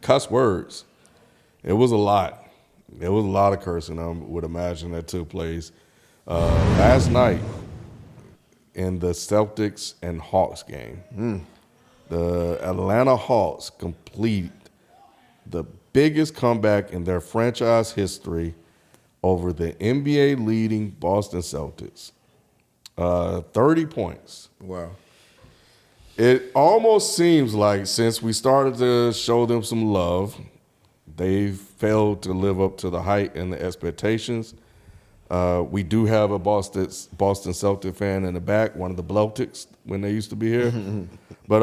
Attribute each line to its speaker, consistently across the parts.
Speaker 1: cuss words. It was a lot. It was a lot of cursing, I would imagine, that took place. Last night in the Celtics and Hawks game, the Atlanta Hawks complete the biggest comeback in their franchise history over the NBA leading Boston Celtics. 30 points.
Speaker 2: Wow.
Speaker 1: It almost seems like since we started to show them some love, they've failed to live up to the height and the expectations. We do have a Boston Celtic fan in the back, one of the Bleltics when they used to be here. But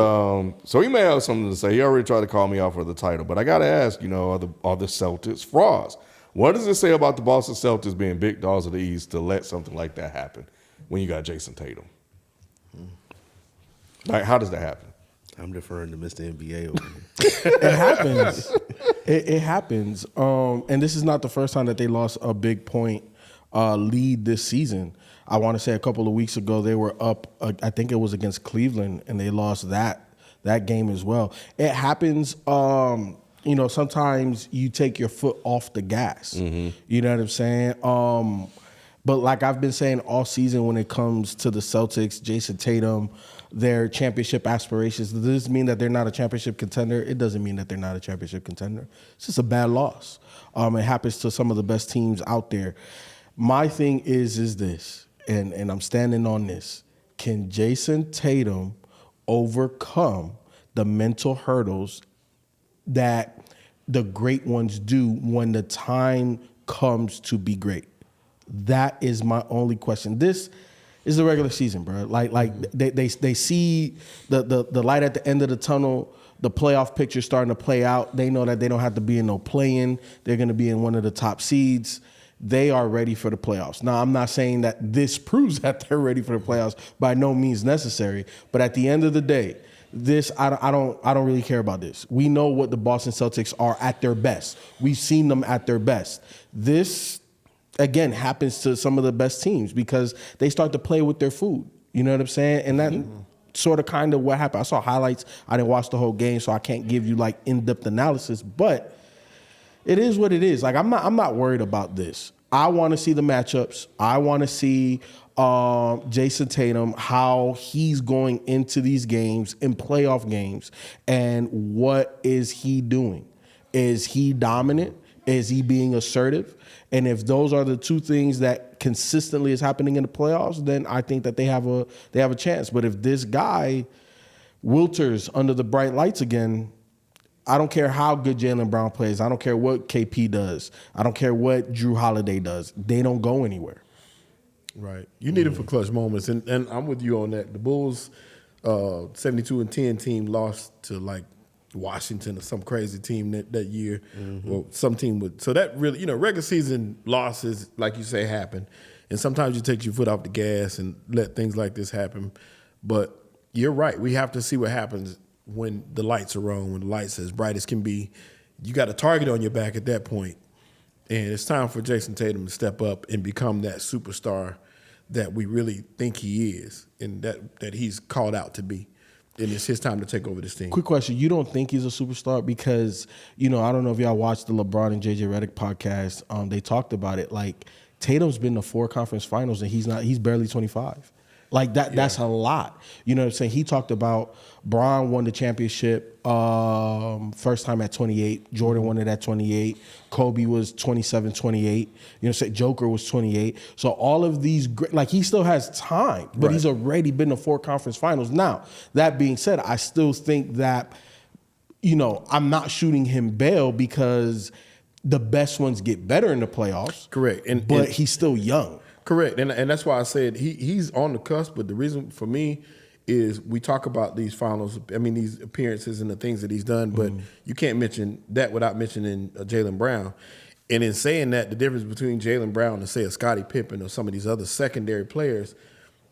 Speaker 1: so he may have something to say. He already tried to call me out for the title. But I got to ask, are the Celtics frauds? What does it say about the Boston Celtics being big dogs of the East to let something like that happen when you got Jason Tatum? Like, how does that happen?
Speaker 3: I'm deferring to Mr. NBA over here.
Speaker 4: It happens. It happens. And this is not the first time that they lost a big point lead this season. I want to say a couple of weeks ago they were up. I think it was against Cleveland, and they lost that game as well. It happens. Sometimes you take your foot off the gas. Mm-hmm. You know what I'm saying? But like I've been saying all season, when it comes to the Celtics, Jason Tatum, their championship aspirations, does this mean that they're not a championship contender? It doesn't mean that they're not a championship contender. It's just a bad loss. It happens to some of the best teams out there. My thing is this, and I'm standing on this. Can Jason Tatum overcome the mental hurdles that the great ones do when the time comes to be great? That is my only question. This is the regular season, bro. Like they see the light at the end of the tunnel. The playoff picture starting to play out. They know that they don't have to be in no play-in. They're going to be in one of the top seeds. They are ready for the playoffs. Now, I'm not saying that this proves that they're ready for the playoffs. By no means necessary. But at the end of the day, I don't really care about this. We know what the Boston Celtics are at their best. We've seen them at their best. This, again, happens to some of the best teams because they start to play with their food. You know what I'm saying? And that sort of kind of what happened. I saw highlights. I didn't watch the whole game, so I can't give you like in-depth analysis. But it is what it is. Like I'm not worried about this. I want to see the matchups. I want to see Jason Tatum, how he's going into these games, in playoff games, and what is he doing? Is he dominant? Is he being assertive? And if those are the two things that consistently is happening in the playoffs, then I think that they have a chance. But if this guy wilters under the bright lights again, I don't care how good Jaylen Brown plays. I don't care what KP does. I don't care what Drew Holiday does. They don't go anywhere.
Speaker 2: Right. You need it for clutch moments. And I'm with you on that. The Bulls 72-10 team lost to like Washington or some crazy team that year. Mm-hmm. Or some team would. So that really, regular season losses, like you say, happen. And sometimes you take your foot off the gas and let things like this happen. But you're right. We have to see what happens when the lights are on, when the lights are as bright as can be. You got a target on your back at that point. And it's time for Jason Tatum to step up and become that superstar that we really think he is and that he's called out to be. And it's his time to take over this team.
Speaker 4: Quick question. You don't think he's a superstar? Because, I don't know if y'all watched the LeBron and JJ Redick podcast. They talked about it. Like, Tatum's been to 4 conference finals and he's barely 25. Like that's a lot. You know what I'm saying? He talked about Bron won the championship first time at 28. Jordan won it at 28. Kobe was 27, 28. Say Joker was 28. So all of these great, like he still has time, but he's already been to 4 conference finals. Now, that being said, I still think that, I'm not shooting him bail because the best ones get better in the playoffs.
Speaker 2: Correct.
Speaker 4: But he's still young.
Speaker 2: Correct, and that's why I said he's on the cusp. But the reason for me is we talk about these finals, these appearances and the things that he's done, but you can't mention that without mentioning Jaylen Brown. And in saying that, the difference between Jaylen Brown and, say, a Scottie Pippen or some of these other secondary players,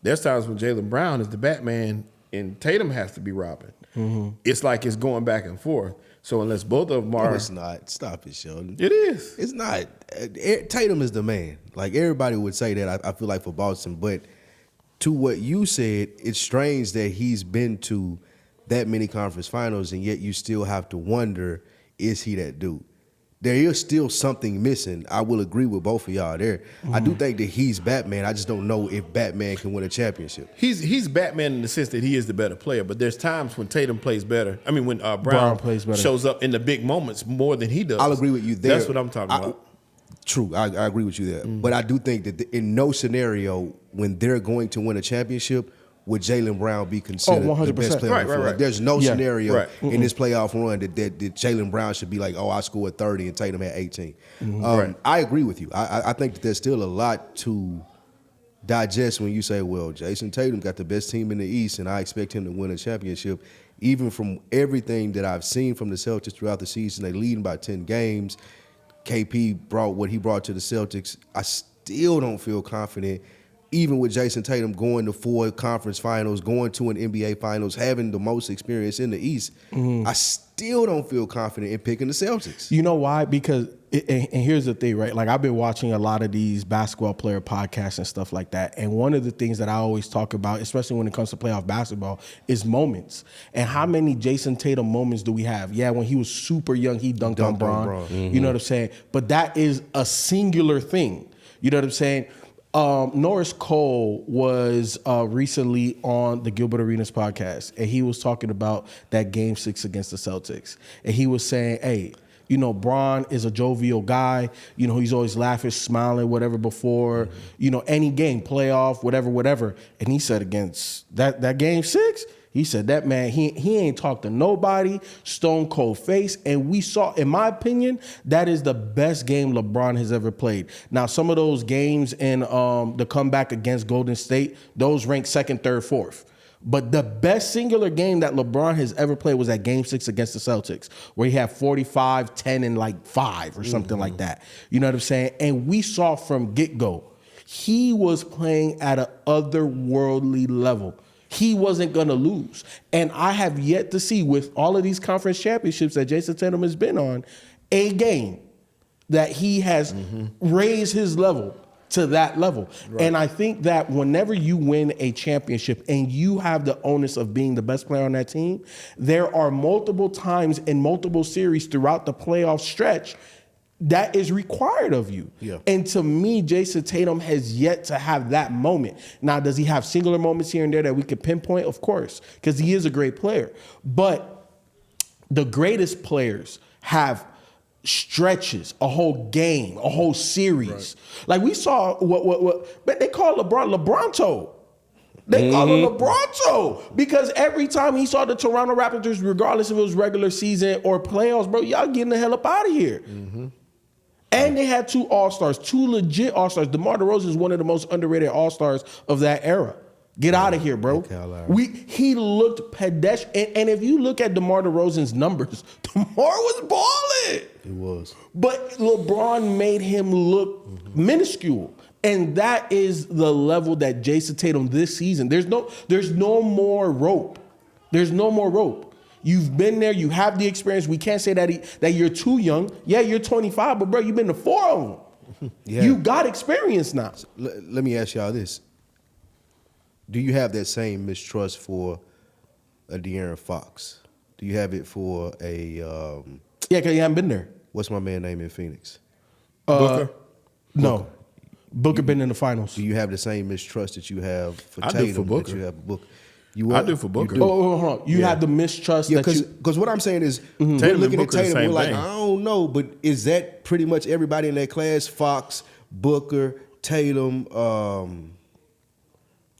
Speaker 2: there's times when Jaylen Brown is the Batman and Tatum has to be Robin. Mm-hmm. It's like it's going back and forth. So unless both of them are...
Speaker 3: No, it's not. Stop it, Sheldon.
Speaker 2: It is.
Speaker 3: It's not. Tatum is the man. Like, everybody would say that, I feel like, for Boston. But to what you said, it's strange that he's been to that many conference finals, and yet you still have to wonder is he that dude? There is still something missing. I will agree with both of y'all there. I do think that he's Batman. I just don't know if Batman can win a championship.
Speaker 2: He's Batman in the sense that he is the better player, but there's times when Tatum plays better. I mean, when Brown
Speaker 4: plays better.
Speaker 2: shows up in the big moments more than he does.
Speaker 3: I'll agree with you there.
Speaker 2: That's what I'm talking about.
Speaker 3: True, I agree with you there. But I do think that in no scenario when they're going to win a championship would Jaylen Brown be considered the
Speaker 4: 100%.
Speaker 3: best player on the floor.
Speaker 2: Right.
Speaker 3: Like, there's no
Speaker 4: Yeah.
Speaker 3: scenario in this playoff run that Jaylen Brown should be like, oh, I scored 30 and Tatum had 18. I agree with you. I think that there's still a lot to digest when you say, well, Jason Tatum got the best team in the East and I expect him to win a championship. Even from everything that I've seen from the Celtics throughout the season, they leading by 10 games. KP brought what he brought to the Celtics. I still don't feel confident, even with Jason Tatum going to 4 conference finals, going to an NBA finals, having the most experience in the East. I still don't feel confident in picking the Celtics.
Speaker 4: You know why? Because, and here's the thing, right? Like, I've been watching a lot of these basketball player podcasts and stuff like that. And one of the things that I always talk about, especially when it comes to playoff basketball, is moments. And how many Jason Tatum moments do we have? Yeah, when he was super young, he dunked on Bron. You know what I'm saying? But that is a singular thing. You know what I'm saying? Norris Cole was recently on the Gilbert Arenas podcast, and he was talking about that Game 6 against the Celtics. And he was saying, hey, you know, Bron is a jovial guy. You know, he's always laughing, smiling, whatever before, you know, any game, playoff, whatever. And he said against that Game 6, he said that man, he ain't talked to nobody, stone cold face. And we saw, in my opinion, that is the best game LeBron has ever played. Now, some of those games in the comeback against Golden State, those rank second, third, fourth. But the best singular game that LeBron has ever played was that Game 6 against the Celtics, where he had 45, 10, and like 5 or something like that. You know what I'm saying? And we saw from get-go, he was playing at an otherworldly level. He wasn't going to lose. And I have yet to see, with all of these conference championships that Jason Tatum has been on, a game that he has raised his level to that level. Right. And I think that whenever you win a championship and you have the onus of being the best player on that team, there are multiple times in multiple series throughout the playoff stretch that is required of you. Yeah. And to me, Jason Tatum has yet to have that moment. Now, does he have singular moments here and there that we could pinpoint? Of course, because he is a great player. But the greatest players have stretches, a whole game, a whole series. Right. Like we saw but they call LeBron LeBronto. They call him LeBronto because every time he saw the Toronto Raptors, regardless if it was regular season or playoffs, bro, y'all getting the hell up out of here. And they had 2 All-Stars, 2 legit All-Stars. DeMar DeRozan is one of the most underrated All-Stars of that era. Get out of here, bro. He looked pedestrian. And if you look at DeMar DeRozan's numbers, DeMar was balling.
Speaker 3: He was.
Speaker 4: But LeBron made him look minuscule. And that is the level that Jason Tatum this season. There's no more rope. There's no more rope. You've been there. You have the experience. We can't say that you're too young. Yeah, you're 25, but bro, you've been to 4 of them. Yeah. You got experience now.
Speaker 3: Let me ask y'all this. Do you have that same mistrust for a De'Aaron Fox? Do you have it for a...
Speaker 4: yeah, because you haven't been there.
Speaker 3: What's my man name in Phoenix?
Speaker 2: Booker?
Speaker 4: No. Booker been in the finals.
Speaker 3: Do you have the same mistrust that you have for
Speaker 2: I
Speaker 3: Tatum?
Speaker 2: do for Booker.
Speaker 3: That you have Booker?
Speaker 2: I do for Booker.
Speaker 4: Hold on. You have the mistrust that you...
Speaker 3: Because what I'm saying is, we're
Speaker 2: Tatum
Speaker 3: looking
Speaker 2: and
Speaker 3: at
Speaker 2: Booker the
Speaker 3: Tatum,
Speaker 2: same
Speaker 3: we're like,
Speaker 2: thing.
Speaker 3: I don't know, but is that pretty much everybody in that class? Fox, Booker, Tatum,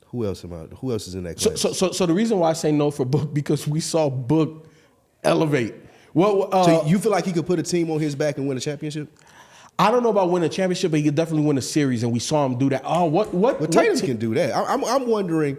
Speaker 3: who else is in that class?
Speaker 4: So the reason why I say no for Book, because we saw Book elevate. Well,
Speaker 3: so you feel like he could put a team on his back and win a championship?
Speaker 4: I don't know about winning a championship, but he could definitely win a series, and we saw him do that. Oh, what?
Speaker 3: But Tatum can do that. I'm wondering.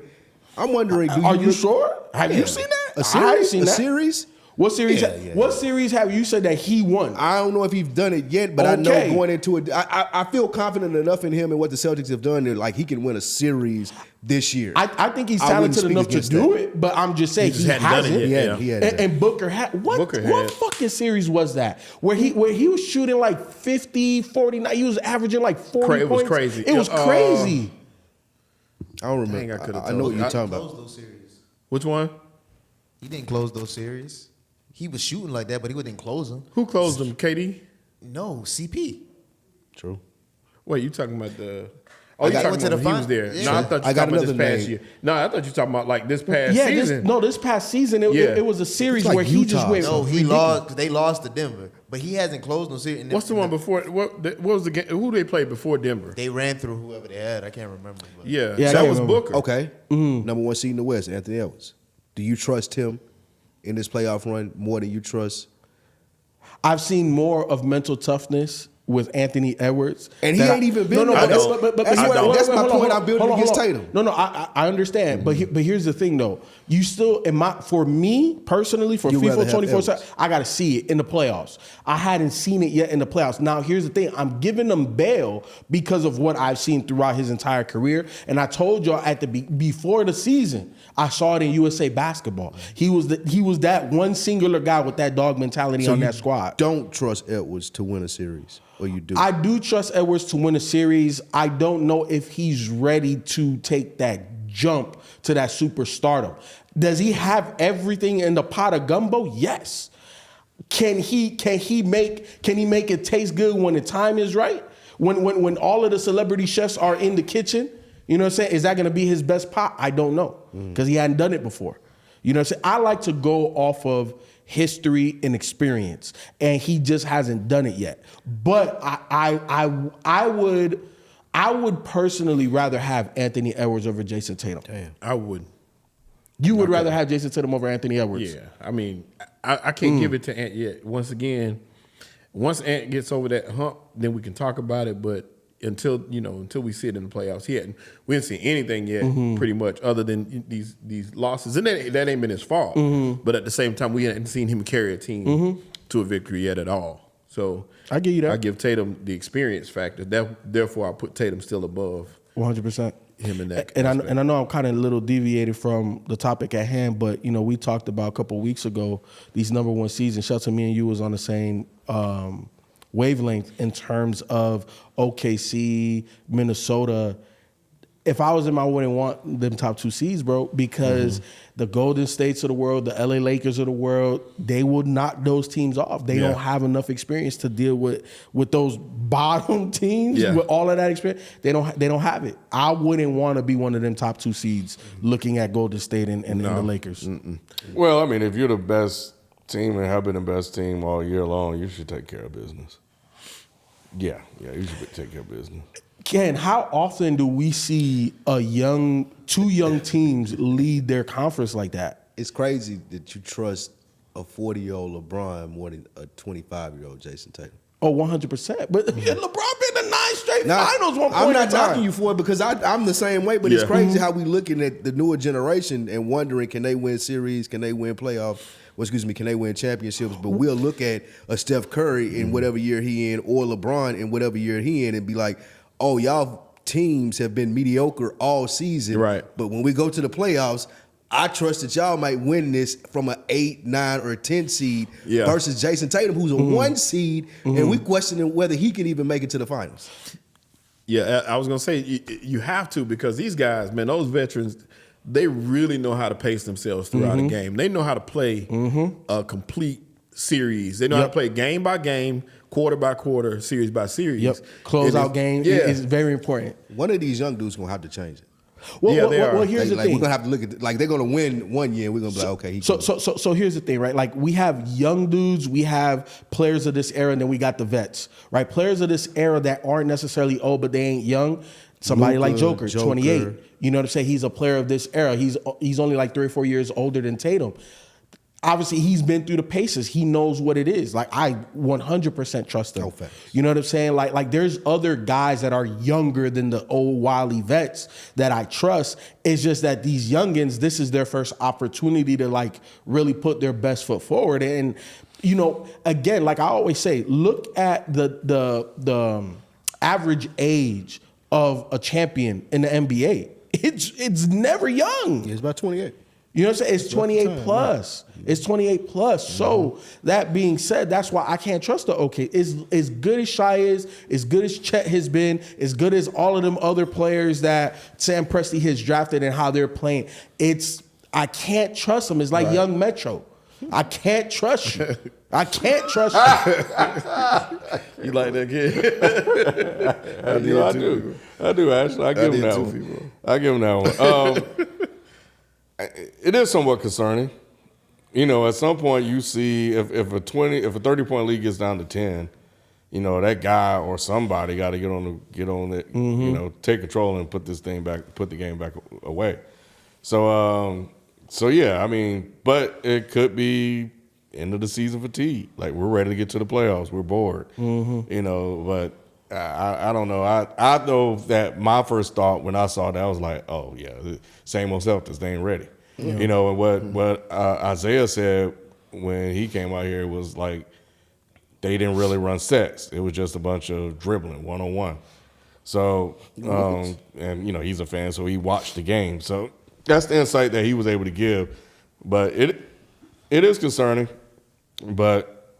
Speaker 4: Are you sure? Have you seen that?
Speaker 3: A series?
Speaker 4: I haven't seen that.
Speaker 3: Series?
Speaker 4: What series?
Speaker 3: Yeah.
Speaker 4: What series have you said that he won?
Speaker 3: I don't know if he's done it yet, but I know going into it, I feel confident enough in him and what the Celtics have done that like he can win a series this year.
Speaker 4: I think he's talented enough to do it, but I'm just saying he hasn't.
Speaker 2: Done it yet.
Speaker 3: He hadn't.
Speaker 4: And Booker had what fucking series was that? Where he was shooting like 50, 49, he was averaging like 40 points.
Speaker 2: It was crazy.
Speaker 4: It was crazy.
Speaker 3: I don't remember. I know what you're talking about.
Speaker 5: Those series.
Speaker 2: Which one?
Speaker 5: He didn't close those series. he was shooting like that, but he wouldn't close them.
Speaker 2: Who closed them? KD?
Speaker 5: No, CP.
Speaker 3: True.
Speaker 2: Wait, you talking about the? Oh,
Speaker 3: I
Speaker 2: you
Speaker 3: got-
Speaker 2: talking
Speaker 5: went to
Speaker 2: about
Speaker 5: the
Speaker 2: when he was
Speaker 5: fin-
Speaker 2: there?
Speaker 5: Yeah.
Speaker 2: No, I thought you
Speaker 3: I got
Speaker 2: talking about this
Speaker 3: another
Speaker 2: past
Speaker 3: name.
Speaker 2: year. No, I thought you talking about like this past
Speaker 4: Yeah,
Speaker 2: season.
Speaker 4: this past season, it,
Speaker 2: Yeah.
Speaker 4: it was a series
Speaker 3: like
Speaker 4: where he just
Speaker 3: Utah.
Speaker 4: went.
Speaker 5: No, he
Speaker 4: ridiculous.
Speaker 5: lost. They lost to Denver, but he hasn't closed no series.
Speaker 2: What's the one before? What was the game? Who they played before Denver?
Speaker 5: They ran through whoever they had. I can't remember. But.
Speaker 2: Yeah,
Speaker 4: Yeah, I
Speaker 2: that
Speaker 4: can't
Speaker 2: was
Speaker 4: remember.
Speaker 2: Booker.
Speaker 3: Okay. Number 1 seed in the West, Anthony Edwards. Do you trust him in this playoff run more than you trust?
Speaker 4: I've seen more of mental toughness with Anthony Edwards,
Speaker 3: And he
Speaker 4: that
Speaker 3: ain't even been
Speaker 4: No,
Speaker 3: there.
Speaker 4: that's,
Speaker 3: That's-
Speaker 4: but
Speaker 3: that's
Speaker 4: wait,
Speaker 3: what-
Speaker 4: wait,
Speaker 3: that's
Speaker 4: wait,
Speaker 3: my
Speaker 4: hold on,
Speaker 3: point
Speaker 4: hold
Speaker 3: I'm building
Speaker 4: on, hold
Speaker 3: against
Speaker 4: on.
Speaker 3: Tatum.
Speaker 4: No, I understand, but here's the thing though. You still, for me personally, for
Speaker 3: You rather
Speaker 4: FIFA
Speaker 3: have
Speaker 4: 24/7,
Speaker 3: Edwards.
Speaker 4: I got to see it in the playoffs. I hadn't seen it yet in the playoffs. Now here's the thing: I'm giving him bail because of what I've seen throughout his entire career. And I told y'all at the before the season, I saw it in USA Basketball. He was that one singular guy with that dog mentality on
Speaker 3: you
Speaker 4: that squad.
Speaker 3: Don't trust Edwards to win a series, or you do?
Speaker 4: I do trust Edwards to win a series. I don't know if he's ready to take that jump to that superstardom. Does he have everything in the pot of gumbo? Yes. Can he make it taste good when the time is right? When all of the celebrity chefs are in the kitchen, you know what I'm saying? Is that going to be his best pot? I don't know because he hadn't done it before. You know what I'm saying? I like to go off of history and experience, and he just hasn't done it yet. But I would personally rather have Anthony Edwards over Jason Tatum.
Speaker 3: Damn.
Speaker 2: I would.
Speaker 4: You would rather have Jason Tatum over Anthony Edwards?
Speaker 2: Yeah, I mean, I can't give it to Ant yet. Once again, once Ant gets over that hump, then we can talk about it. But until we see it in the playoffs, we didn't see anything yet, pretty much, other than these losses, and that ain't been his fault. But at the same time, we hadn't seen him carry a team to a victory yet at all. So
Speaker 4: I give you that.
Speaker 2: I give Tatum the experience factor. Therefore, I put Tatum still above
Speaker 4: 100%.
Speaker 2: him in that.
Speaker 4: And
Speaker 2: aspect.
Speaker 4: I know I'm kind of a little deviated from the topic at hand, but we talked about a couple of weeks ago these number one seasons. Shelton, me and you was on the same wavelength in terms of OKC, Minnesota. If I was him, I wouldn't want them top 2 seeds, bro, because the Golden States of the world, the LA Lakers of the world, they would knock those teams off. They don't have enough experience to deal with those bottom teams with all of that experience. They don't have it. I wouldn't want to be one of them top 2 seeds looking at Golden State and the Lakers.
Speaker 1: Well, I mean, if you're the best team and have been the best team all year long, you should take care of business. Yeah, you should take care of business.
Speaker 4: Ken, how often do we see two young teams lead their conference like that?
Speaker 3: It's crazy that you trust a 40-year-old LeBron more than a 25-year-old Jason Tatum.
Speaker 4: Oh, 100%. But LeBron been to 9 straight
Speaker 3: Now,
Speaker 4: finals one point
Speaker 3: I'm
Speaker 4: in
Speaker 3: not
Speaker 4: time.
Speaker 3: knocking you for it because I'm the same way, but it's
Speaker 2: Yeah.
Speaker 3: crazy how we looking at the newer generation and wondering, can they win series? Can they win playoff? Can they win championships? But we'll look at a Steph Curry in whatever year he in or LeBron in whatever year he in and be like, oh, y'all teams have been mediocre all season.
Speaker 2: Right.
Speaker 3: But when we go to the playoffs, I trust that y'all might win this from an 8, 9, or 10 seed versus Jason Tatum, who's a 1 seed, and we questioning whether he can even make it to the finals.
Speaker 2: Yeah, I was gonna say you have to, because these guys, man, those veterans, they really know how to pace themselves throughout a game. They know how to play a complete series. They know how to play game by game, quarter by quarter, series by series.
Speaker 4: Yep. Closeout game is very important.
Speaker 3: One of these young dudes gonna have to change it.
Speaker 4: Well,
Speaker 2: Yeah, they are.
Speaker 4: well, here's the
Speaker 3: We're
Speaker 4: thing.
Speaker 3: gonna have to look at they're gonna win one year. And we're gonna be like, okay. He can-
Speaker 4: So here's the thing, right? Like, we have young dudes, we have players of this era, and then we got the vets, right? Players of this era that aren't necessarily old, but they ain't young. Somebody like Joker, 28. You know what I'm saying? He's a player of this era. He's only like 3 or 4 years older than Tatum. Obviously, he's been through the paces. He knows what it is. Like, I 100% trust him.
Speaker 3: No facts.
Speaker 4: You know what I'm saying? Like there's other guys that are younger than the old wily vets that I trust. It's just that these youngins, this is their first opportunity to like really put their best foot forward. And again, like I always say, look at the average age of a champion in the NBA. It's never young.
Speaker 3: It's about 28.
Speaker 4: You know what I'm saying? It's 28 plus. It's 28 plus. So that being said, that's why I can't trust the OK. As good as Shai is, as good as Chet has been, as good as all of them other players that Sam Presti has drafted and how they're playing, I can't trust them. It's like young Metro. I can't trust you. I can't trust you.
Speaker 2: You like that kid?
Speaker 1: I do. I do, actually. I give him
Speaker 2: did
Speaker 1: that
Speaker 2: too,
Speaker 1: one.
Speaker 2: people.
Speaker 1: I give him that one. It is somewhat concerning. You know, at some point you see if a 30-point lead gets down to 10, you know, that guy or somebody got to get on it, you know, take control and put the game back away. So yeah, I mean, but it could be end of the season fatigue. Like, we're ready to get to the playoffs. We're bored, you know. But I don't know. I know that my first thought when I saw that, I was like, oh yeah, the same old Celtics. They ain't ready, you know. And what Isaiah said when he came out here was like, they didn't really run sets. It was just a bunch of dribbling, one-on-one. So, and, you know, he's a fan, so he watched the game. So that's the insight that he was able to give. But it is concerning. But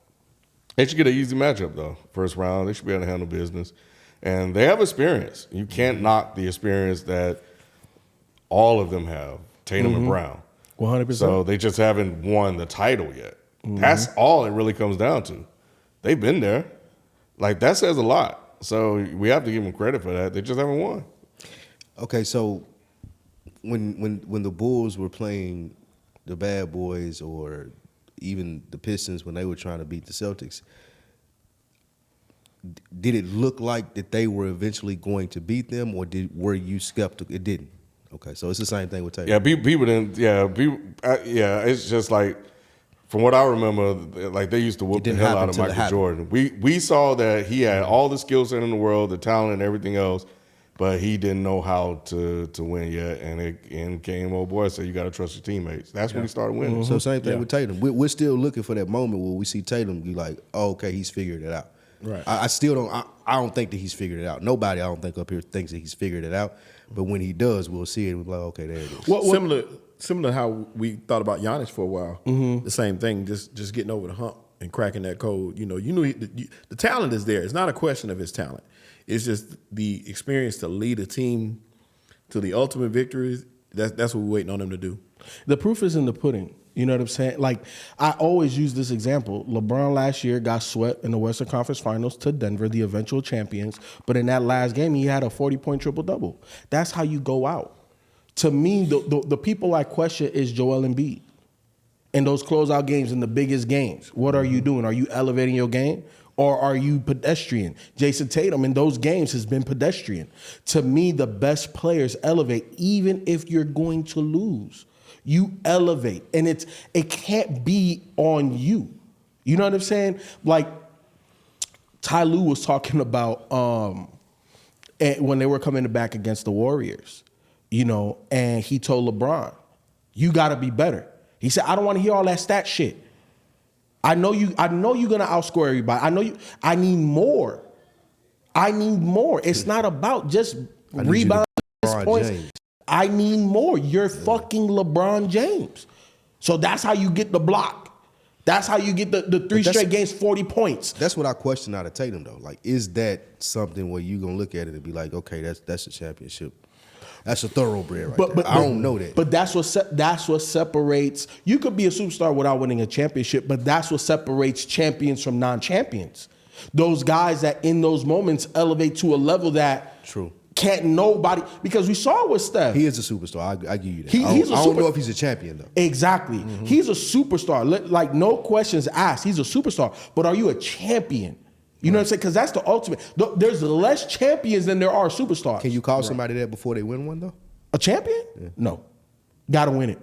Speaker 1: they should get an easy matchup, though, first round. They should be able to handle business. And they have experience. You can't knock the experience that all of them have, Tatum and Brown.
Speaker 4: 100%.
Speaker 1: So they just haven't won the title yet. That's all it really comes down to. They've been there. Like, that says a lot. So we have to give them credit for that. They just haven't won.
Speaker 3: Okay, so when the Bulls were playing the Bad Boys or even the Pistons when they were trying to beat the Celtics, did it look like that they were eventually going to beat them, or were you skeptical? It didn't. Okay, so it's the same thing with Tatum.
Speaker 1: Yeah, people didn't. Yeah, it's just like, from what I remember, like, they used to whoop the
Speaker 3: didn't
Speaker 1: hell
Speaker 3: happen
Speaker 1: out of
Speaker 3: till it
Speaker 1: Michael
Speaker 3: happened.
Speaker 1: Jordan. We saw that he had all the skill set in the world, the talent and everything else, but he didn't know how to win yet. And came old boy said, you got to trust your teammates. That's when he started winning.
Speaker 3: So same thing with Tatum. We're still looking for that moment where we see Tatum be like, oh, okay, he's figured it out.
Speaker 2: Right.
Speaker 3: I still don't. I don't think that he's figured it out. Nobody, I don't think up here thinks that he's figured it out. But when he does, we'll see it. We'll be like, okay, there it is.
Speaker 2: Similar to how we thought about Giannis for a while. The same thing, just getting over the hump and cracking that code. You know, the talent is there. It's not a question of his talent. It's just the experience to lead a team to the ultimate victories. That's what we're waiting on him to do.
Speaker 4: The proof is in the pudding. You know what I'm saying? Like, I always use this example. LeBron last year got swept in the Western Conference Finals to Denver, the eventual champions. But in that last game, he had a 40-point triple-double. That's how you go out. To me, the people I question is Joel Embiid. In those closeout games, in the biggest games, what are you doing? Are you elevating your game? Or are you pedestrian? Jason Tatum in those games has been pedestrian. To me, the best players elevate even if you're going to lose. You elevate, and it can't be on you. You know what I'm saying? Like, Ty Lue was talking about when they were coming back against the Warriors, you know, and he told LeBron, you got to be better. He said, I don't want to hear all that stat shit. I know you're gonna outscore everybody. I need more. It's not about just rebounds, points.
Speaker 3: James.
Speaker 4: I need more. You're fucking LeBron James. So that's how you get the block. That's how you get the three straight games, 40 points.
Speaker 3: That's what I question out of Tatum, though. Like, is that something where you gonna look at it and be like, okay, that's a championship. That's a thoroughbred right there. I don't know that.
Speaker 4: But that's what separates. You could be a superstar without winning a championship, but that's what separates champions from non-champions. Those guys that in those moments elevate to a level that
Speaker 3: True.
Speaker 4: Can't nobody, because we saw it with Steph.
Speaker 3: He is a superstar. I give you that.
Speaker 4: He's
Speaker 3: I don't know if he's a champion, though.
Speaker 4: Exactly. He's a superstar. Like, no questions asked. He's a superstar. But are you a champion? You know what I'm saying? Because that's the ultimate. There's less champions than there are superstars.
Speaker 3: Can you call somebody that before they win one, though?
Speaker 4: A champion? Yeah. No. Gotta win it.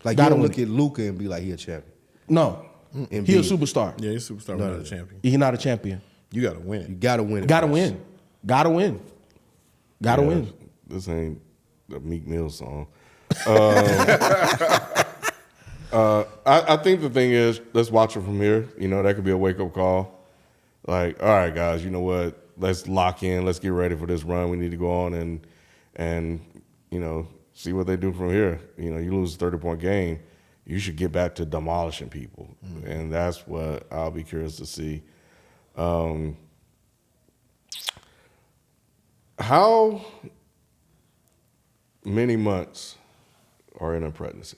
Speaker 3: Like, you don't look at Luka and be like, he a champion.
Speaker 4: No. He a superstar.
Speaker 2: Yeah, he's a superstar, not a champion.
Speaker 4: He's not a champion.
Speaker 2: You got to win it.
Speaker 3: You got to win it.
Speaker 4: Gotta win. Gotta win. Gotta win.
Speaker 1: This ain't a Meek Mill song. I think the thing is, let's watch it from here. You know, that could be a wake-up call. Like, all right, guys, you know what? Let's lock in. Let's get ready for this run. We need to go on and you know, see what they do from here. You know, you lose a 30-point game, you should get back to demolishing people. And that's what I'll be curious to see. How many months are in a pregnancy?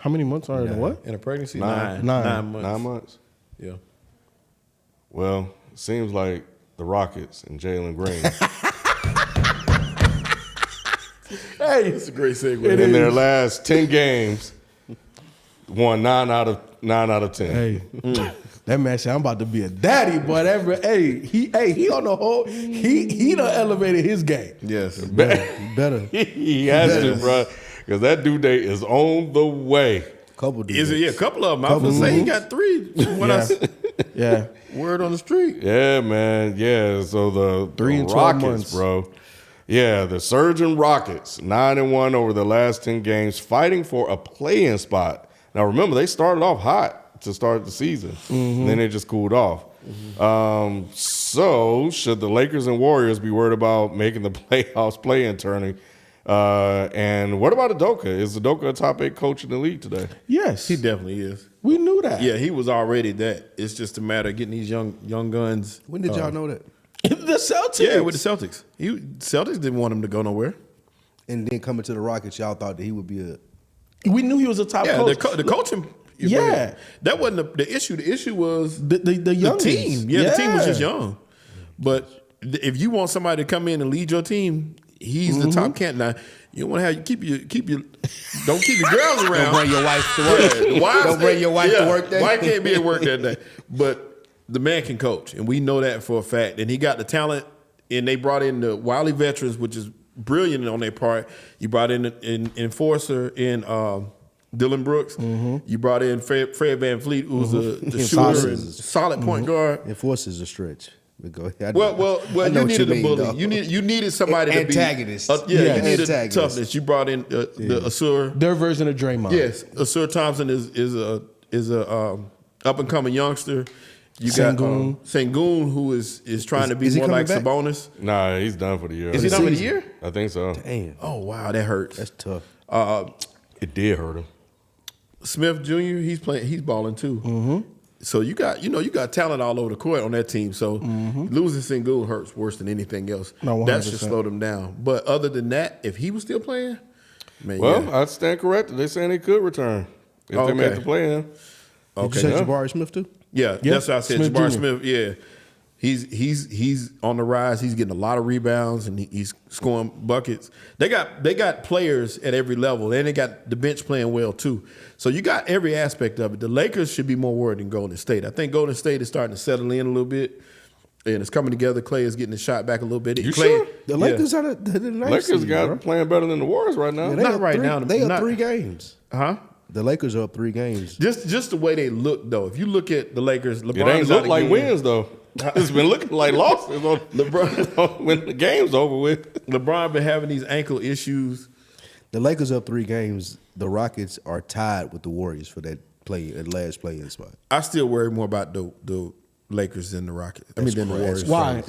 Speaker 4: How many months are in a what?
Speaker 2: In a pregnancy?
Speaker 1: Nine.
Speaker 2: 9 months.
Speaker 1: 9 months.
Speaker 2: Yeah.
Speaker 1: Well, it seems like the Rockets and Jalen Green
Speaker 2: Hey, it's a great segue.
Speaker 1: in their last 10 games won 9 out of 10.
Speaker 4: Hey, that man said I'm about to be a daddy, boy. He on the whole. He done elevated his game.
Speaker 2: Yes.
Speaker 3: Better.
Speaker 1: He has to, bro, because that due date is on the way.
Speaker 3: Couple
Speaker 2: Is it? Yeah, a
Speaker 3: dudes.
Speaker 2: couple of them. I was gonna say he got 3. When I
Speaker 4: Yeah,
Speaker 2: word on the street.
Speaker 1: Yeah, man. Yeah. So the
Speaker 4: 3 and 12
Speaker 1: Rockets,
Speaker 4: months.
Speaker 1: bro. Yeah, the surging Rockets, 9-1 over the last 10 games, fighting for a play-in spot. Now remember, they started off hot to start the season.
Speaker 4: Mm-hmm.
Speaker 1: Then they just cooled off. So should the Lakers and Warriors be worried about making the playoffs play-in tourney? And what about Udoka? Is Udoka a top 8 coach in the league today?
Speaker 4: yes,
Speaker 2: He definitely is.
Speaker 4: we knew that.
Speaker 2: Yeah, he was already that. It's just a matter of getting these young guns.
Speaker 3: When did y'all know that?
Speaker 4: the Celtics.
Speaker 2: Yeah, with the Celtics. Celtics didn't want him to go nowhere.
Speaker 3: And then coming to the Rockets, y'all thought that he would be a.
Speaker 4: we knew he was a top
Speaker 2: Yeah,
Speaker 4: coach.
Speaker 2: the coaching.
Speaker 4: Yeah.
Speaker 2: that wasn't the issue. The issue was
Speaker 4: the young
Speaker 2: team. Yeah, the team was just young. But if you want somebody to come in and lead your team, he's the top candidate. Now, you want to have keep your don't keep your girls around.
Speaker 3: Don't bring your wife to work.
Speaker 2: The wives
Speaker 3: Don't bring your wife to work that
Speaker 2: Wife
Speaker 3: day.
Speaker 2: can't be at work that day. But the man can coach, and we know that for a fact. And he got the talent, and they brought in the Wiley veterans, which is brilliant on their part. You brought in an enforcer in Dylan Brooks. You brought in Fred Van Fleet, who's the shooter and solid point guard.
Speaker 3: Enforces a stretch. But go ahead.
Speaker 2: Well,
Speaker 3: I know
Speaker 2: you
Speaker 3: what
Speaker 2: needed a
Speaker 3: mean,
Speaker 2: bully.
Speaker 3: though.
Speaker 2: You needed somebody to be
Speaker 3: Antagonist.
Speaker 2: Yeah,
Speaker 3: Yes.
Speaker 2: you needed
Speaker 3: Antagonist.
Speaker 2: toughness. You brought in the Asur.
Speaker 4: Their version of Draymond.
Speaker 2: Yes, Asur Thompson is a up and coming youngster. You got
Speaker 4: Sengun.
Speaker 2: Sengun, who is trying to be
Speaker 3: is he
Speaker 2: more like
Speaker 3: coming back?
Speaker 2: Sabonis.
Speaker 1: Nah, he's done for the year.
Speaker 2: Is he done for the year?
Speaker 1: I think so.
Speaker 3: Damn,
Speaker 2: Oh wow, that hurts.
Speaker 3: that's tough.
Speaker 1: It did hurt him.
Speaker 2: Smith Jr. He's balling too. So you got talent all over the court on that team. So losing Sengun hurts worse than anything else.
Speaker 4: No,
Speaker 2: that should
Speaker 4: 100%.
Speaker 2: slow them down. But other than that, if he was still playing, man,
Speaker 1: Well,
Speaker 2: yeah.
Speaker 1: I'd stand corrected. They're saying he could return if they make
Speaker 2: Okay.
Speaker 1: the play-in.
Speaker 3: Did you
Speaker 2: Okay.
Speaker 3: say
Speaker 1: Yeah.
Speaker 3: Jabari Smith too?
Speaker 2: Yeah,
Speaker 4: Yeah,
Speaker 2: that's what I said.
Speaker 4: Smith
Speaker 2: Jabari
Speaker 4: Jr.
Speaker 2: Smith, yeah. He's on the rise. He's getting a lot of rebounds and he's scoring buckets. They got players at every level, and they got the bench playing well too. So you got every aspect of it. The Lakers should be more worried than Golden State. I think Golden State is starting to settle in a little bit, and it's coming together. Clay is getting the shot back a little bit.
Speaker 1: You
Speaker 2: Clay,
Speaker 1: sure?
Speaker 3: The Lakers are the nice
Speaker 1: Lakers
Speaker 3: seed,
Speaker 1: got
Speaker 3: bro.
Speaker 1: playing better than the Warriors right now.
Speaker 3: Yeah, they
Speaker 2: Not
Speaker 3: up
Speaker 2: right
Speaker 3: three-
Speaker 2: now.
Speaker 3: They up
Speaker 2: Not-
Speaker 3: 3 games.
Speaker 2: huh?
Speaker 3: The Lakers are up 3 games.
Speaker 2: Just the way they look though. If you look at the Lakers, LeBron
Speaker 1: It ain't look like wins though. It's been looking like losses on
Speaker 2: LeBron
Speaker 1: when the game's over with.
Speaker 2: LeBron been having these ankle issues.
Speaker 3: The Lakers up 3 games. The Rockets are tied with the Warriors for that last play-in spot.
Speaker 2: I still worry more about the Lakers than the Rockets. Than the Warriors.
Speaker 4: Why?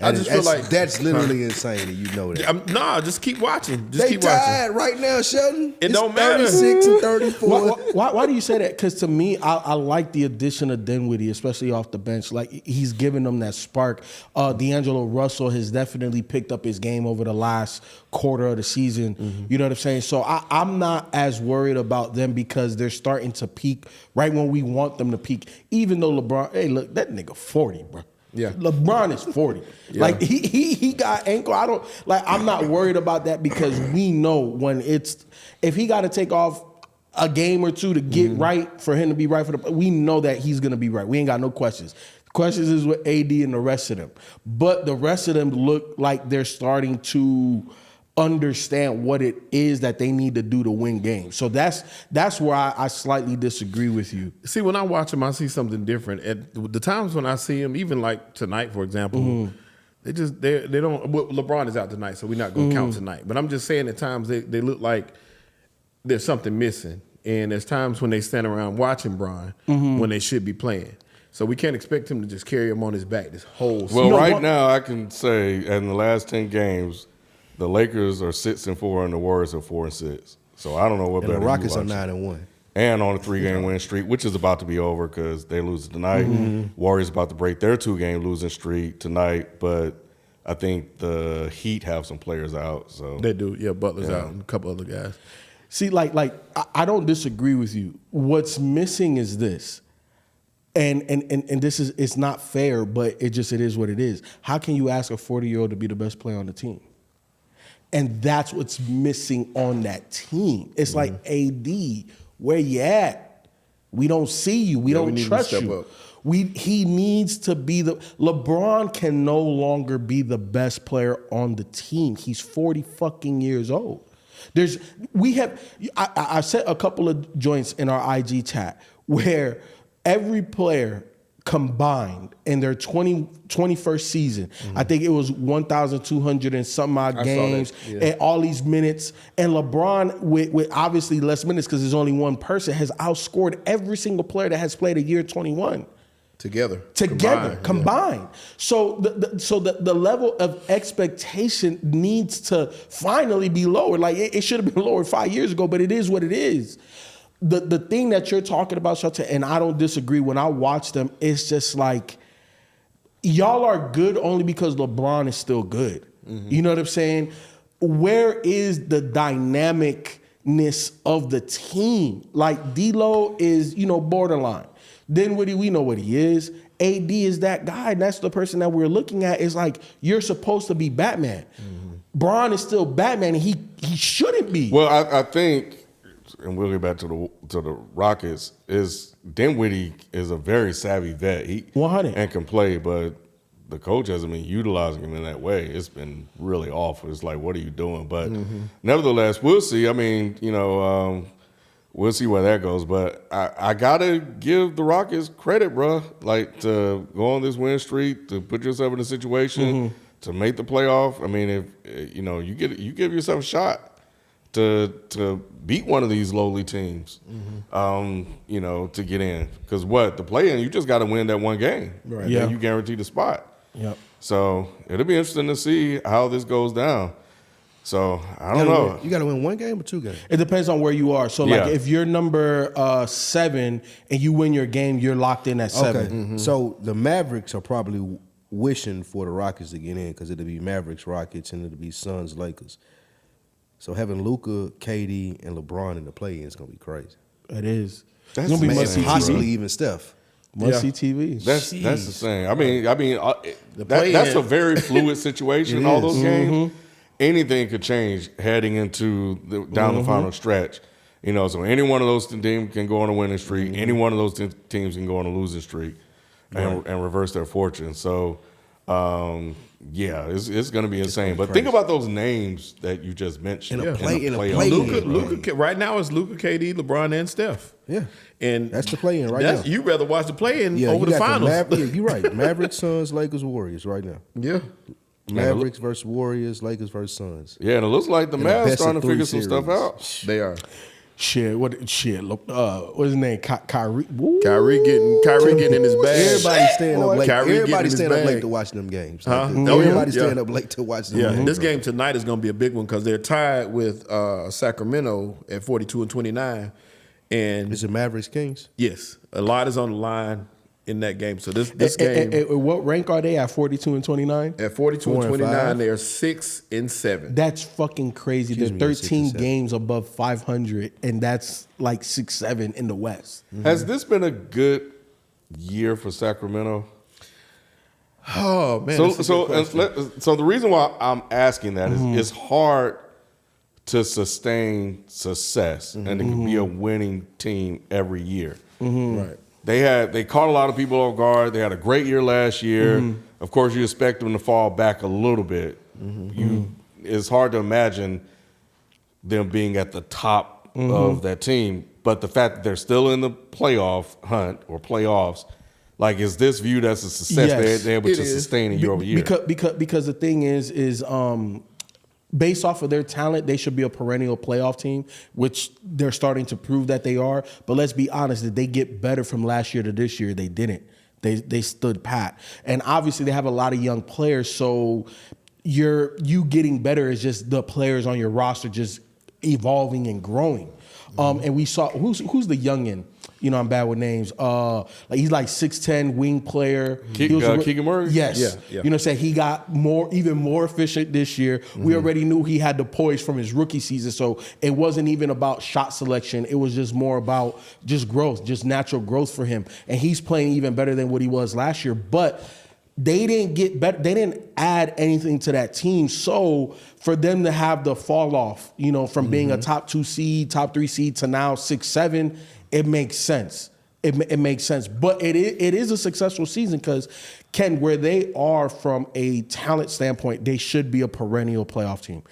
Speaker 2: I just feel like
Speaker 3: that's literally insane, and you know that.
Speaker 2: Nah, just keep watching. Just
Speaker 3: They
Speaker 2: keep watching.
Speaker 3: tied right now, Sheldon.
Speaker 2: It
Speaker 3: It's
Speaker 2: don't matter.
Speaker 3: 36 and 34.
Speaker 4: Why do you say that? Because to me, I like the addition of Dinwiddie, especially off the bench. Like he's giving them that spark. D'Angelo Russell has definitely picked up his game over the last quarter of the season. You know what I'm saying? So I'm not as worried about them because they're starting to peak right when we want them to peak. Even though LeBron, hey, look, that nigga 40, bro.
Speaker 2: Yeah.
Speaker 4: LeBron is 40. Like he got ankle. I'm not worried about that because we know when if he got to take off a game or two to get right for him to be right we know that he's gonna be right. We ain't got no questions. The questions is with AD and the rest of them. But the rest of them look like they're starting to understand what it is that they need to do to win games. So that's where I slightly disagree with you.
Speaker 2: See, when I watch them, I see something different. At the times when I see them, even like tonight, for example, they don't. Well, LeBron is out tonight, so we're not going to count tonight. But I'm just saying, at times they look like there's something missing, and there's times when they stand around watching Bron when they should be playing. So we can't expect him to just carry him on his back this whole season.
Speaker 1: Well,
Speaker 4: know what?
Speaker 1: now I can say in the last 10 games, the Lakers are 6-4 and the Warriors are 4-6. So I don't know what
Speaker 3: And
Speaker 1: better
Speaker 3: the Rockets
Speaker 1: you
Speaker 3: are
Speaker 1: watch.
Speaker 3: 9-1.
Speaker 1: And on a 3-game win streak, which is about to be over because they lose tonight. Warriors about to break their 2-game losing streak tonight, but I think the Heat have some players out. So
Speaker 2: They do, yeah. Butler's out and a couple other guys.
Speaker 4: See, I don't disagree with you. What's missing is this. And this is, it's not fair, but it is what it is. How can you ask a 40-year-old to be the best player on the team? And that's what's missing on that team. It's like, AD, where you at? We don't see you. We don't
Speaker 2: we need him to
Speaker 4: trust
Speaker 2: step
Speaker 4: you.
Speaker 2: up.
Speaker 4: He needs to be LeBron can no longer be the best player on the team. He's 40 fucking years old. I set a couple of joints in our IG chat where every player combined in their 21st season, I think it was 1,200 and some odd games, and all these minutes. And LeBron, with obviously less minutes because there's only one person, has outscored every single player that has played a year 21.
Speaker 2: Together.
Speaker 4: Combined. So the level of expectation needs to finally be lowered. Like it should have been lowered 5 years ago, but it is what it is. The thing that you're talking about, Shante, and I don't disagree, when I watch them, it's just like, y'all are good only because LeBron is still good. You know what I'm saying? Where is the dynamicness of the team? Like D'Lo is, borderline. Dinwiddie, we know what he is. AD is that guy, and that's the person that we're looking at. Is like, you're supposed to be Batman. Bron is still Batman, and he shouldn't be.
Speaker 1: Well, I think, and we'll get back to the Rockets, is Dinwiddie is a very savvy vet. He
Speaker 4: 100
Speaker 1: and can play, but the coach hasn't been utilizing him in that way. It's been really awful. It's like, what are you doing? But nevertheless, we'll see. I mean, we'll see where that goes. But I gotta give the Rockets credit, bro. Like, to go on this win streak, to put yourself in a situation to make the playoff. I mean, if you give yourself a shot to beat one of these lowly teams, to get in. Because the play-in, you just got to win that one game. Right.
Speaker 4: Yeah.
Speaker 1: And you guarantee the spot.
Speaker 4: Yep.
Speaker 1: So it'll be interesting to see how this goes down. So I don't know.
Speaker 3: You got to win one game or two games?
Speaker 4: It depends on where you are. So,
Speaker 1: Yeah.
Speaker 4: if you're number 7 and you win your game, you're locked in at 7.
Speaker 3: Okay. So the Mavericks are probably wishing for the Rockets to get in because it'll be Mavericks, Rockets, and it'll be Suns, Lakers. So having Luka, KD, and LeBron in the play-in is going to be crazy.
Speaker 4: It is.
Speaker 1: That's
Speaker 4: It's gonna be
Speaker 1: insane,
Speaker 4: must-see
Speaker 1: bro.
Speaker 3: Possibly even Steph.
Speaker 4: Must-see TV.
Speaker 1: That's the thing. I mean,
Speaker 2: play-in.
Speaker 1: that's a very fluid situation in all those games. Anything could change heading into down the final stretch. So any one of those teams can go on a winning streak. Any one of those teams can go on a losing streak and reverse their fortune. So, it's going to be insane. But think about those names that you just mentioned.
Speaker 3: In a play-in.
Speaker 2: Luka, right now it's Luka, KD, LeBron, and Steph.
Speaker 3: Yeah.
Speaker 2: And
Speaker 3: That's the play-in right now.
Speaker 2: You'd rather watch the play-in
Speaker 3: Yeah,
Speaker 2: over
Speaker 3: you
Speaker 2: the
Speaker 3: got
Speaker 2: finals.
Speaker 3: you're right. Mavericks, Suns, Lakers, Warriors right now.
Speaker 2: Yeah.
Speaker 3: Mavericks versus Warriors, Lakers versus Suns.
Speaker 1: Yeah, and it looks like the
Speaker 3: a
Speaker 1: Mavs
Speaker 3: best
Speaker 1: starting
Speaker 3: of
Speaker 1: to figure
Speaker 3: three
Speaker 1: some stuff
Speaker 3: series.
Speaker 1: out.
Speaker 2: They are.
Speaker 4: What's his name? Kyrie. Woo.
Speaker 2: Kyrie getting in his bag.
Speaker 3: Everybody staying up late.
Speaker 2: Kyrie getting in
Speaker 3: Everybody
Speaker 2: his
Speaker 3: staying up
Speaker 2: bag.
Speaker 3: late to watch them games.
Speaker 2: Huh?
Speaker 3: Everybody
Speaker 2: Yeah.
Speaker 3: staying up late to watch them
Speaker 2: Yeah,
Speaker 3: games.
Speaker 2: and this game tonight is going to be a big one because they're tied with Sacramento at 42 and 29. And
Speaker 3: Is it Mavericks Kings?
Speaker 2: yes, a lot is on the line in that game. So this game
Speaker 4: What rank are they at? 42 and 29.
Speaker 2: at 42 and
Speaker 3: 4 and
Speaker 2: 29,
Speaker 3: 5.
Speaker 2: they are 6 and 7.
Speaker 4: That's fucking crazy.
Speaker 3: Excuse
Speaker 4: They're
Speaker 3: me, 6 and
Speaker 4: 13
Speaker 3: 7.
Speaker 4: games above 500, and that's like 6-7 in the West.
Speaker 1: Has this been a good year for Sacramento?
Speaker 2: Oh man!
Speaker 1: So the reason why I'm asking that is it's hard to sustain success and to be a winning team every year.
Speaker 2: right.
Speaker 1: They caught a lot of people off guard. They had a great year last year. Of course, you expect them to fall back a little bit. It's hard to imagine them being at the top of that team. But the fact that they're still in the playoff hunt or playoffs, like, is this viewed as a success?
Speaker 4: Yes,
Speaker 1: They're able
Speaker 2: it
Speaker 1: to
Speaker 2: is.
Speaker 1: sustain it year over year.
Speaker 4: Because the thing is based off of their talent, they should be a perennial playoff team, which they're starting to prove that they are. But let's be honest, did they get better from last year to this year? They didn't. They stood pat. And obviously they have a lot of young players, so you getting better is just the players on your roster just evolving and growing. And we saw who's the youngin. You know, I'm bad with names. Like he's like 6'10", wing player.
Speaker 1: Keegan Murray?
Speaker 4: Yes.
Speaker 2: Yeah.
Speaker 4: You know what I'm saying? He got even more efficient this year. We already knew he had the poise from his rookie season. So it wasn't even about shot selection. It was just more about just growth, just natural growth for him. And he's playing even better than what he was last year. But they didn't get better. They didn't add anything to that team. So for them to have the fall off, you know, from being a top 2 seed, top 3 seed to now 6, 7, it makes sense. It makes sense. But it is a successful season because, Ken, where they are from a talent standpoint, they should be a perennial playoff team.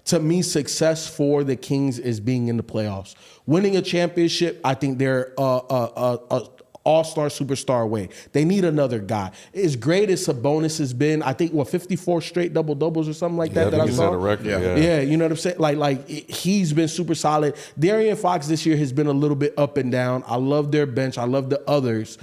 Speaker 4: To me, success for the Kings is being in the playoffs. Winning a championship, I think they're a all-star, superstar away. They need another guy. As great as Sabonis has been, I think, 54 straight double-doubles or something like that
Speaker 1: I
Speaker 4: I
Speaker 1: think
Speaker 4: saw?
Speaker 1: he's at a record.
Speaker 4: Yeah, you know what I'm saying? He's been super solid. De'Aaron Fox this year has been a little bit up and down. I love their bench. I love the others.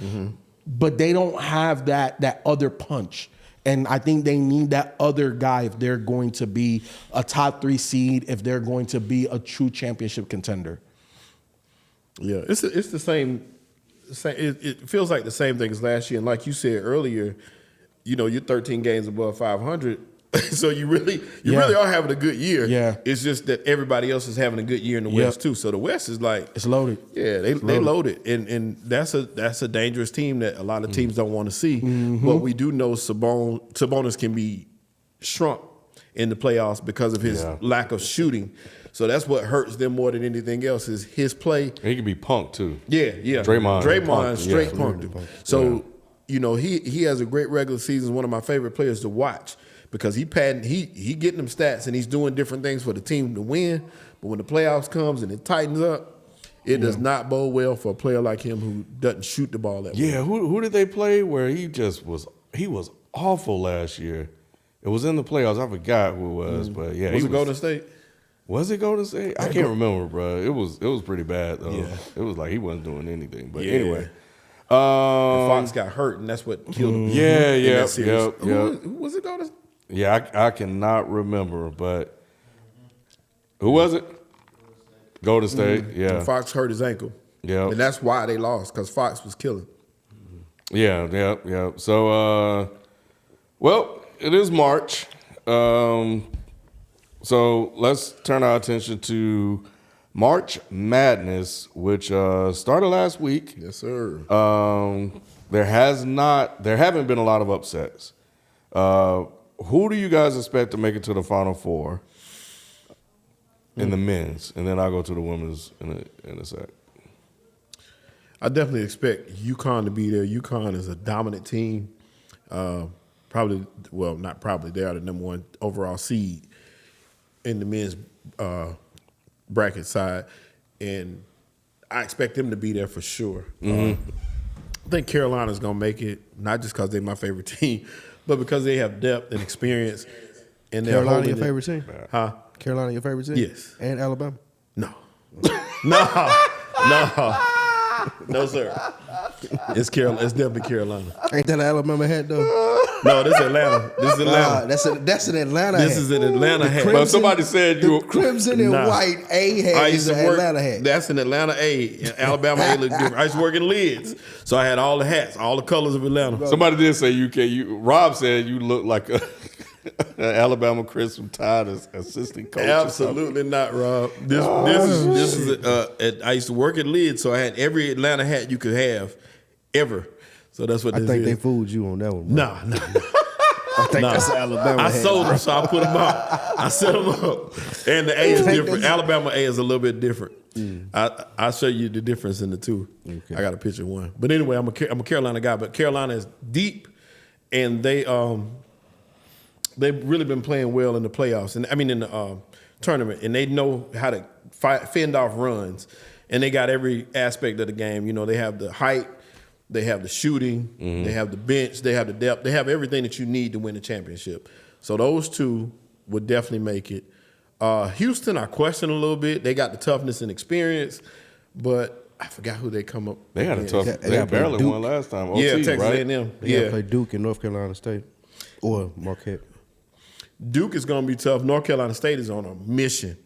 Speaker 4: But they don't have that other punch. And I think they need that other guy if they're going to be a top 3 seed, if they're going to be a true championship contender.
Speaker 2: Yeah, it's the same. It feels like the same thing as last year. And like you said earlier, you know, you're 13 games above 500, so you really are having a good year.
Speaker 4: Yeah.
Speaker 2: It's just that everybody else is having a good year in the West too. So the West is like
Speaker 4: It's loaded.
Speaker 2: Yeah, they loaded, and that's a dangerous team that a lot of teams don't want to see. But we do know Sabonis can be shrunk in the playoffs because of his lack of shooting. So that's what hurts them more than anything else is his play.
Speaker 1: He can be punked too.
Speaker 2: Yeah.
Speaker 1: Draymond
Speaker 2: straight
Speaker 1: yeah.
Speaker 2: punked him. So, you know, he has a great regular season. One of my favorite players to watch because he getting them stats and he's doing different things for the team to win. But when the playoffs comes and it tightens up, it does not bode well for a player like him who doesn't shoot the ball that well.
Speaker 1: Yeah, who did they play where he was awful last year? It was in the playoffs. I forgot who it was, but yeah,
Speaker 2: Was it Golden State?
Speaker 1: Was it Golden State? I can't remember, bro. It was pretty bad though.
Speaker 2: Yeah.
Speaker 1: It was like he wasn't doing anything. But
Speaker 2: Yeah.
Speaker 1: anyway,
Speaker 2: And Fox got hurt, and that's what killed him. in that series.
Speaker 1: yep.
Speaker 2: Who was it Golden State?
Speaker 1: Yeah, I cannot remember, but who was it? Golden State. Yeah,
Speaker 2: And Fox hurt his ankle.
Speaker 1: Yep.
Speaker 2: And that's why they lost, because Fox was killing.
Speaker 1: yeah. So, well, it is March. So let's turn our attention to March Madness, which started last week.
Speaker 2: Yes, sir.
Speaker 1: There haven't been a lot of upsets. Who do you guys expect to make it to the Final Four in the men's? And then I'll go to the women's in a sec.
Speaker 2: I definitely expect UConn to be there. UConn is a dominant team. Not probably. They are the number 1 overall seed in the men's bracket side, and I expect them to be there for sure. I think Carolina's going to make it, not just because they're my favorite team, but because they have depth and experience. And they're
Speaker 3: Carolina
Speaker 2: holding
Speaker 3: your
Speaker 2: it.
Speaker 3: favorite team?
Speaker 2: Huh?
Speaker 3: Carolina your favorite team?
Speaker 2: Yes.
Speaker 3: And Alabama?
Speaker 2: No. No, sir. It's Carolina. It's definitely Carolina.
Speaker 3: Ain't that an Alabama hat though?
Speaker 2: No, this is Atlanta. This is Atlanta.
Speaker 3: That's an Atlanta
Speaker 2: This
Speaker 3: hat.
Speaker 2: is an Atlanta hat.
Speaker 1: But somebody said
Speaker 3: The
Speaker 1: you.
Speaker 3: crimson and
Speaker 2: Nah.
Speaker 3: white A hat
Speaker 2: I
Speaker 3: is
Speaker 2: used
Speaker 3: an
Speaker 2: to work.
Speaker 3: Atlanta hat.
Speaker 2: That's an Atlanta A. And Alabama A look different. I used to work in lids, so I had all the hats, all the colors of Atlanta.
Speaker 1: Somebody did say Rob said you look like an Alabama Crimson Tide assistant coach. or something.
Speaker 2: Absolutely not, Rob. This is. I used to work at lids, so I had every Atlanta hat you could have, ever. So that's what
Speaker 3: I
Speaker 2: this
Speaker 3: think
Speaker 2: is.
Speaker 3: they fooled you on that one. Bro.
Speaker 2: Nah.
Speaker 3: I think that's an Alabama
Speaker 2: I
Speaker 3: hat.
Speaker 2: sold them, so I put them out. I set them up, and the A is different. Alabama A is a little bit different. I'll show you the difference in the two.
Speaker 3: Okay.
Speaker 2: I got a picture of one, but anyway, I'm a Carolina guy. But Carolina is deep, and they've really been playing well in the playoffs, and I mean in the tournament, and they know how to fend off runs, and they got every aspect of the game. You know, they have the height. They have the shooting, they have the bench, they have the depth, they have everything that you need to win a championship. So those two would definitely make it. Houston, I question a little bit. They got the toughness and experience, but I forgot who they come up.
Speaker 1: They had a
Speaker 2: against.
Speaker 1: tough.
Speaker 3: They
Speaker 1: They
Speaker 3: got
Speaker 1: barely
Speaker 3: Duke.
Speaker 1: won last time. OT,
Speaker 2: Yeah, Texas
Speaker 1: right?
Speaker 2: A&M.
Speaker 3: They gotta
Speaker 2: Yeah,
Speaker 3: play Duke in North Carolina State or Marquette.
Speaker 2: Duke is going to be tough. North Carolina State is on a mission,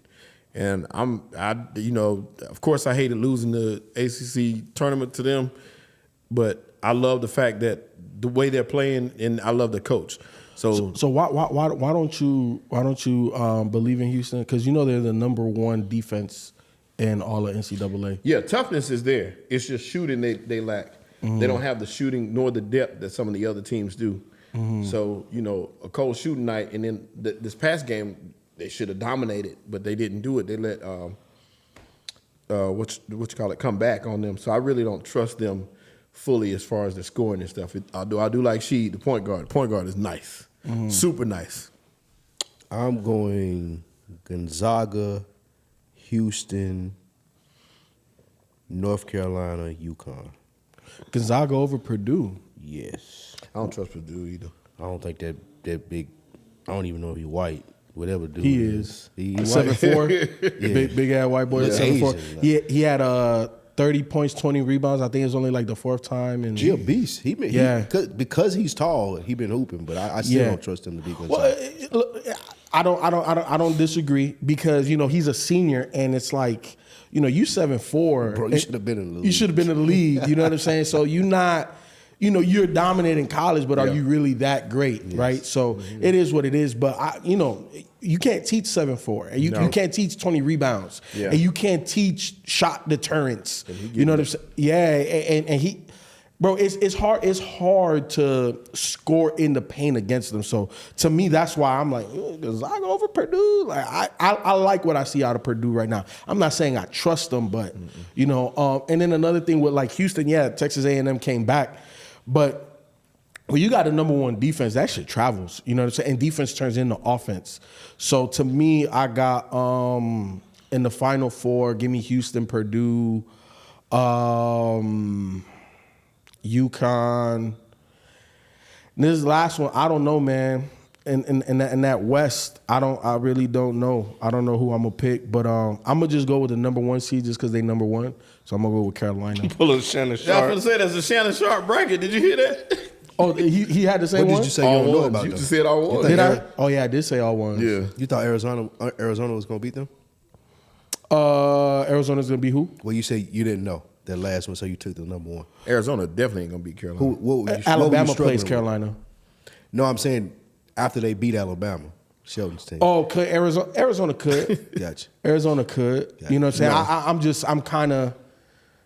Speaker 2: And of course, I hated losing the ACC tournament to them, but I love the fact that the way they're playing, and I love the coach. So
Speaker 4: why don't you believe in Houston? Because you know they're the number one defense in all of NCAA.
Speaker 2: yeah, toughness is there. It's just shooting they lack. They don't have the shooting nor the depth that some of the other teams do. So a cold shooting night, and then this past game they should have dominated, but they didn't do it. They let come back on them. So I really don't trust them fully as far as the scoring and stuff. I do like Sheed, the point guard. The point guard is nice, super nice.
Speaker 3: I'm going Gonzaga, Houston, North Carolina, UConn.
Speaker 4: Gonzaga over Purdue.
Speaker 3: Yes.
Speaker 2: I don't trust Purdue either.
Speaker 3: I don't think that big. I don't even know if he's white. Whatever dude
Speaker 4: He is.
Speaker 3: He
Speaker 4: 7'4", big ass white boy.
Speaker 3: Yeah.
Speaker 4: 7'4".
Speaker 3: Asian,
Speaker 4: He had 30 points, 20 rebounds. I think it's only like the fourth time. And
Speaker 3: He a beast. Because he's tall. He been hooping, but I still don't trust him to be Gonzaga.
Speaker 4: Well, look, I don't disagree because he's a senior and it's like you 7'4".
Speaker 3: Bro, you should have been in the league.
Speaker 4: You should have been in the league. You know what I'm saying? So you're not. You're dominant in college, but are you really that great, right? So it is what it is. But you can't teach 7'4", and you can't teach 20 rebounds, and you can't teach shot deterrence. You know what I'm saying? Yeah, and he, bro, it's hard. It's hard to score in the paint against them. So to me, that's why I'm like, Gonzaga over Purdue. Like I like what I see out of Purdue right now. I'm not saying I trust them, but and then another thing with like Houston, Texas A&M came back. But when you got a number one defense, that shit travels. You know what I'm saying? And defense turns into offense. So to me, I got in the Final Four, give me Houston, Purdue, UConn. And this last one, I don't know, man. In that West, I really don't know. I don't know who I'm gonna pick, but I'm gonna just go with the number one seed just because they number one. So I'm gonna go with Carolina.
Speaker 1: Pull a Shannon
Speaker 2: Yeah, I was
Speaker 1: Sharp.
Speaker 2: gonna say that's a Shannon Sharp bracket. Did you hear that?
Speaker 4: Oh, he had the same
Speaker 3: What
Speaker 4: one.
Speaker 3: did you say you don't know about
Speaker 2: You
Speaker 3: them?
Speaker 2: just said all one.
Speaker 4: Did I? Oh yeah, I did say all ones.
Speaker 2: Yeah.
Speaker 3: You thought Arizona was going to beat them?
Speaker 4: Arizona's gonna be who?
Speaker 3: Well, you say you didn't know that last one, so you took the number one.
Speaker 2: Arizona definitely ain't gonna beat Carolina.
Speaker 3: What were you
Speaker 4: Alabama
Speaker 3: struggling
Speaker 4: plays
Speaker 3: with?
Speaker 4: Carolina.
Speaker 3: No, I'm saying after they beat Alabama, Sheldon's team.
Speaker 4: Oh, could Arizona could.
Speaker 3: Gotcha.
Speaker 4: Arizona could.
Speaker 3: Yeah.
Speaker 4: You know what I'm saying?
Speaker 2: No.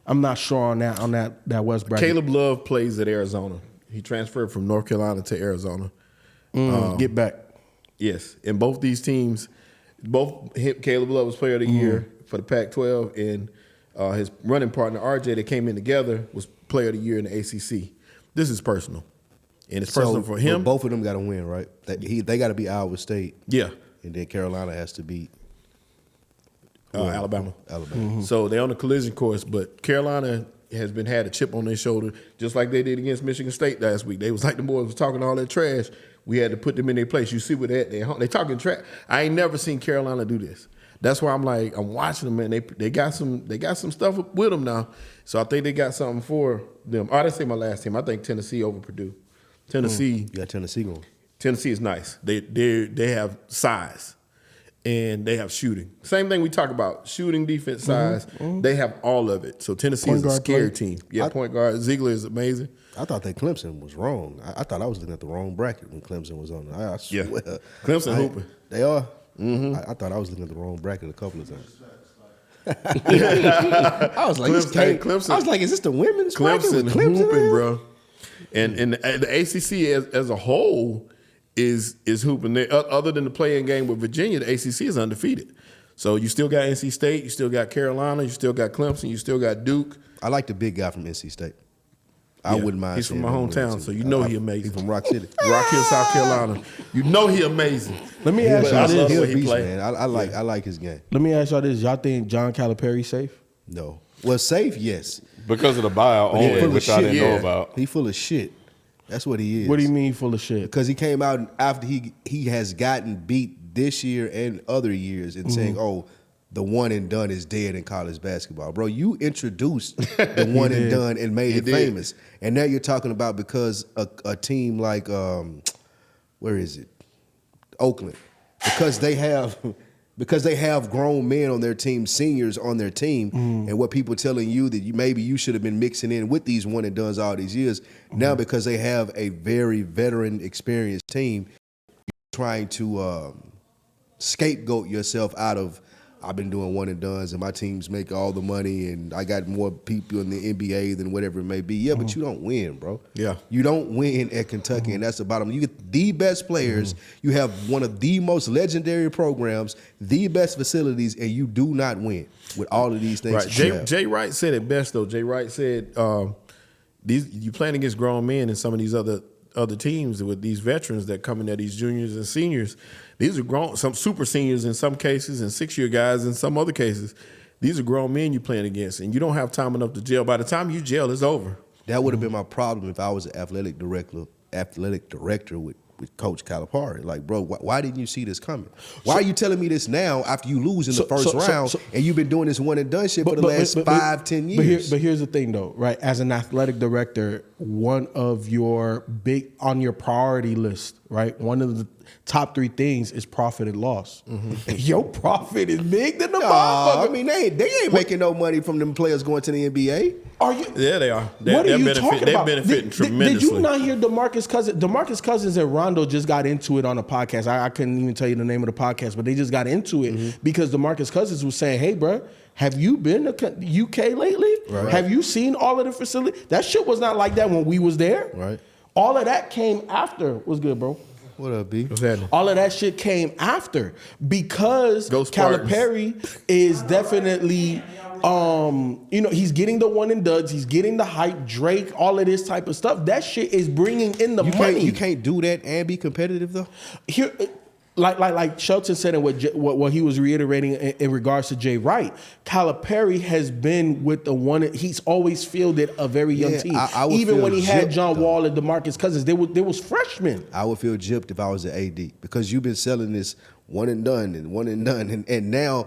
Speaker 4: I'm not sure on that West bracket.
Speaker 2: Caleb Love plays at Arizona. He transferred from North Carolina to Arizona.
Speaker 4: Get back.
Speaker 2: Yes, and both these teams, Caleb Love was Player of the Year for the Pac-12, and his running partner RJ that came in together was Player of the Year in the ACC. This is personal, and it's personal for him.
Speaker 3: But both of them got to win, right? They got to beat Iowa State.
Speaker 2: Yeah,
Speaker 3: And then Carolina has to beat
Speaker 2: Alabama.
Speaker 3: Alabama.
Speaker 2: So they're on the collision course, but Carolina has been had a chip on their shoulder, just like they did against Michigan State last week. They was like the boys was talking all that trash. We had to put them in their place. You see what they talking trash. I ain't never seen Carolina do this. That's why I'm watching them, and they got some stuff with them now. So I think they got something for them. Oh, I didn't say my last team. I think Tennessee over Purdue. Tennessee.
Speaker 3: You got Tennessee going.
Speaker 2: Tennessee is nice. They have size and they have shooting. Same thing we talk about, shooting, defense, size. They have all of it. So Tennessee
Speaker 4: Point
Speaker 2: is a
Speaker 4: guard
Speaker 2: scary
Speaker 4: play.
Speaker 2: team. Yeah, point guard. Ziegler is amazing.
Speaker 3: I thought that Clemson was wrong. I thought I was looking at the wrong bracket when Clemson was on. I swear.
Speaker 2: Yeah. Clemson hooping.
Speaker 3: They are? I thought I was looking at the wrong bracket a couple of times. I was like,
Speaker 2: Clemson-
Speaker 3: I was like, is this the women's bracket
Speaker 2: Clemson
Speaker 3: with Clemson
Speaker 2: hooping,
Speaker 3: in?
Speaker 2: bro. And the ACC as a whole is hooping. Other than the playing game with Virginia, the ACC is undefeated. So you still got NC State, you still got Carolina, you still got Clemson, you still got Duke.
Speaker 3: I like the big guy from NC State. I
Speaker 2: Yeah,
Speaker 3: wouldn't mind.
Speaker 2: he's from
Speaker 3: seeing
Speaker 2: my
Speaker 3: him win
Speaker 2: hometown,
Speaker 3: too.
Speaker 2: so you know he amazing.
Speaker 3: He's from Rock City.
Speaker 2: Rock Hill, South Carolina. You know he amazing.
Speaker 4: Let me ask
Speaker 2: But I
Speaker 4: y'all
Speaker 2: love
Speaker 4: this.
Speaker 2: the way
Speaker 3: He's a
Speaker 2: he
Speaker 3: beast,
Speaker 2: play.
Speaker 3: man. I like his game.
Speaker 4: Let me ask y'all this. Y'all think John Calipari safe?
Speaker 3: No. Well, safe, yes.
Speaker 1: Because of the buyout
Speaker 3: But he
Speaker 1: only,
Speaker 3: full of
Speaker 1: which I
Speaker 3: shit,
Speaker 1: didn't know
Speaker 2: yeah.
Speaker 1: about.
Speaker 3: He full of shit. That's what he is.
Speaker 4: What do you mean full of shit?
Speaker 3: Because he came out after he has gotten beat this year and other years and saying, "Oh, the one and done is dead in college basketball." Bro, you introduced the one and done and made it
Speaker 2: did.
Speaker 3: famous, and now you're talking about because a team like where is it, Oakland, because they have because they have grown men on their team, seniors on their team, and what people telling you that maybe you should have been mixing in with these one and dones all these years. Now because they have a very veteran, experienced team, you're trying to scapegoat yourself out of. I've been doing one and dones, and my teams make all the money, and I got more people in the NBA than whatever it may be. Yeah, but you don't win, bro.
Speaker 2: Yeah.
Speaker 3: You don't win at Kentucky, and that's the bottom. You get the best players. You have one of the most legendary programs, the best facilities, and you do not win with all of these things.
Speaker 2: Right.
Speaker 3: that you have.
Speaker 2: Jay Wright said it best though. Jay Wright said you playing against grown men and some of these other teams with these veterans that come in there, these juniors and seniors. These are grown, some super seniors in some cases, and 6-year guys in some other cases. These are grown men you're playing against, and you don't have time enough to jail. By the time you jail, it's over.
Speaker 3: That would have been my problem if I was an athletic director with Coach Calipari. Like, bro, why didn't you see this coming? Why are you telling me this now after you lose in the first round and you've been doing this one and done shit for the last 5-10 years?
Speaker 4: But here's the thing, though, right? As an athletic director, one of your on your priority list, right? One of the top 3 things is profit and loss. Your profit is big than the motherfucker.
Speaker 3: I mean, they ain't making no money from them players going to the NBA.
Speaker 4: Are you?
Speaker 2: Yeah, they are.
Speaker 4: What are you talking about?
Speaker 2: They're benefiting tremendously.
Speaker 4: Did you not hear DeMarcus Cousins? DeMarcus Cousins and Rondo just got into it on a podcast. I couldn't even tell you the name of the podcast, but they just got into it because DeMarcus Cousins was saying, "Hey, bro, have you been to UK lately?
Speaker 3: Right.
Speaker 4: Have you seen all of the facility? That shit was not like that when we was there.
Speaker 3: Right.
Speaker 4: All of that came after. What's good, bro?
Speaker 3: What up, B?
Speaker 2: What's happening?
Speaker 4: All of that shit came after because
Speaker 2: Go Spartans.
Speaker 4: Calipari is definitely, he's getting the one and duds, he's getting the hype, Drake, all of this type of stuff. That shit is bringing in the money.
Speaker 3: You can't do that and be competitive though.
Speaker 4: Here, like Shelton said, and what he was reiterating in regards to Jay Wright, Calipari has been with the one. He's always fielded a very young team.
Speaker 3: I would
Speaker 4: Even
Speaker 3: feel
Speaker 4: when he had
Speaker 3: gypped,
Speaker 4: John
Speaker 3: though.
Speaker 4: Wall and DeMarcus Cousins, there was freshmen.
Speaker 3: I would feel gypped if I was an AD because you've been selling this one and done, and now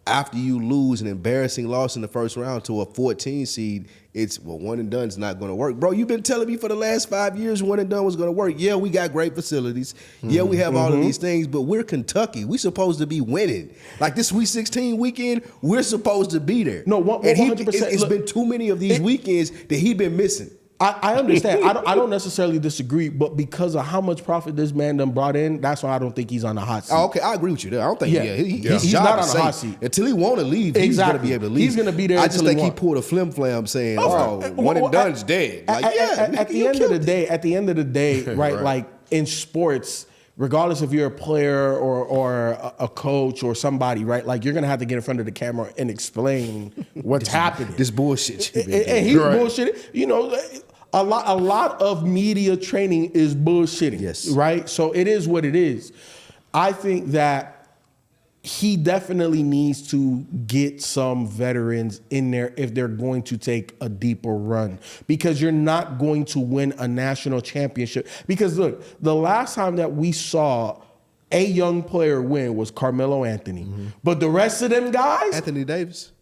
Speaker 3: after you lose an embarrassing loss in the first round to a 14 seed, it's one and done's not going to work, bro. You've been telling me for the last 5 years one and done was going to work. Yeah, we got great facilities. Yeah, we have all of these things, but we're Kentucky. We supposed to be winning. Like this Sweet 16 weekend, we're supposed to be there.
Speaker 4: No,
Speaker 3: and
Speaker 4: 100%.
Speaker 3: It's
Speaker 4: Look,
Speaker 3: been too many of these weekends that he been missing.
Speaker 4: I understand. I don't necessarily disagree, but because of how much profit this man done brought in, that's why I don't think he's on the hot seat.
Speaker 3: Oh, okay, I agree with you there. I don't think his
Speaker 4: He's
Speaker 3: job
Speaker 4: not
Speaker 3: is
Speaker 4: on the hot
Speaker 3: safe.
Speaker 4: seat.
Speaker 3: Until he want to leave, he's going to
Speaker 4: Exactly.
Speaker 3: be able to leave.
Speaker 4: He's gonna be there
Speaker 3: I just
Speaker 4: until he
Speaker 3: think he
Speaker 4: want.
Speaker 3: pulled a flim flam saying,
Speaker 4: Well,
Speaker 3: one and done's dead. Like,
Speaker 4: at the end of the day, right, like in sports, regardless if you're a player or a coach or somebody, right, like you're gonna have to get in front of the camera and explain what's happening.
Speaker 3: This bullshit. you been
Speaker 4: And
Speaker 3: doing.
Speaker 4: he's bullshitting. You know, a lot of media training is bullshitting.
Speaker 3: Yes.
Speaker 4: Right? So it is what it is. I think that he definitely needs to get some veterans in there if they're going to take a deeper run, because you're not going to win a national championship. Because look, the last time that we saw a young player win was Carmelo Anthony. But the rest of them guys,
Speaker 3: Anthony Davis.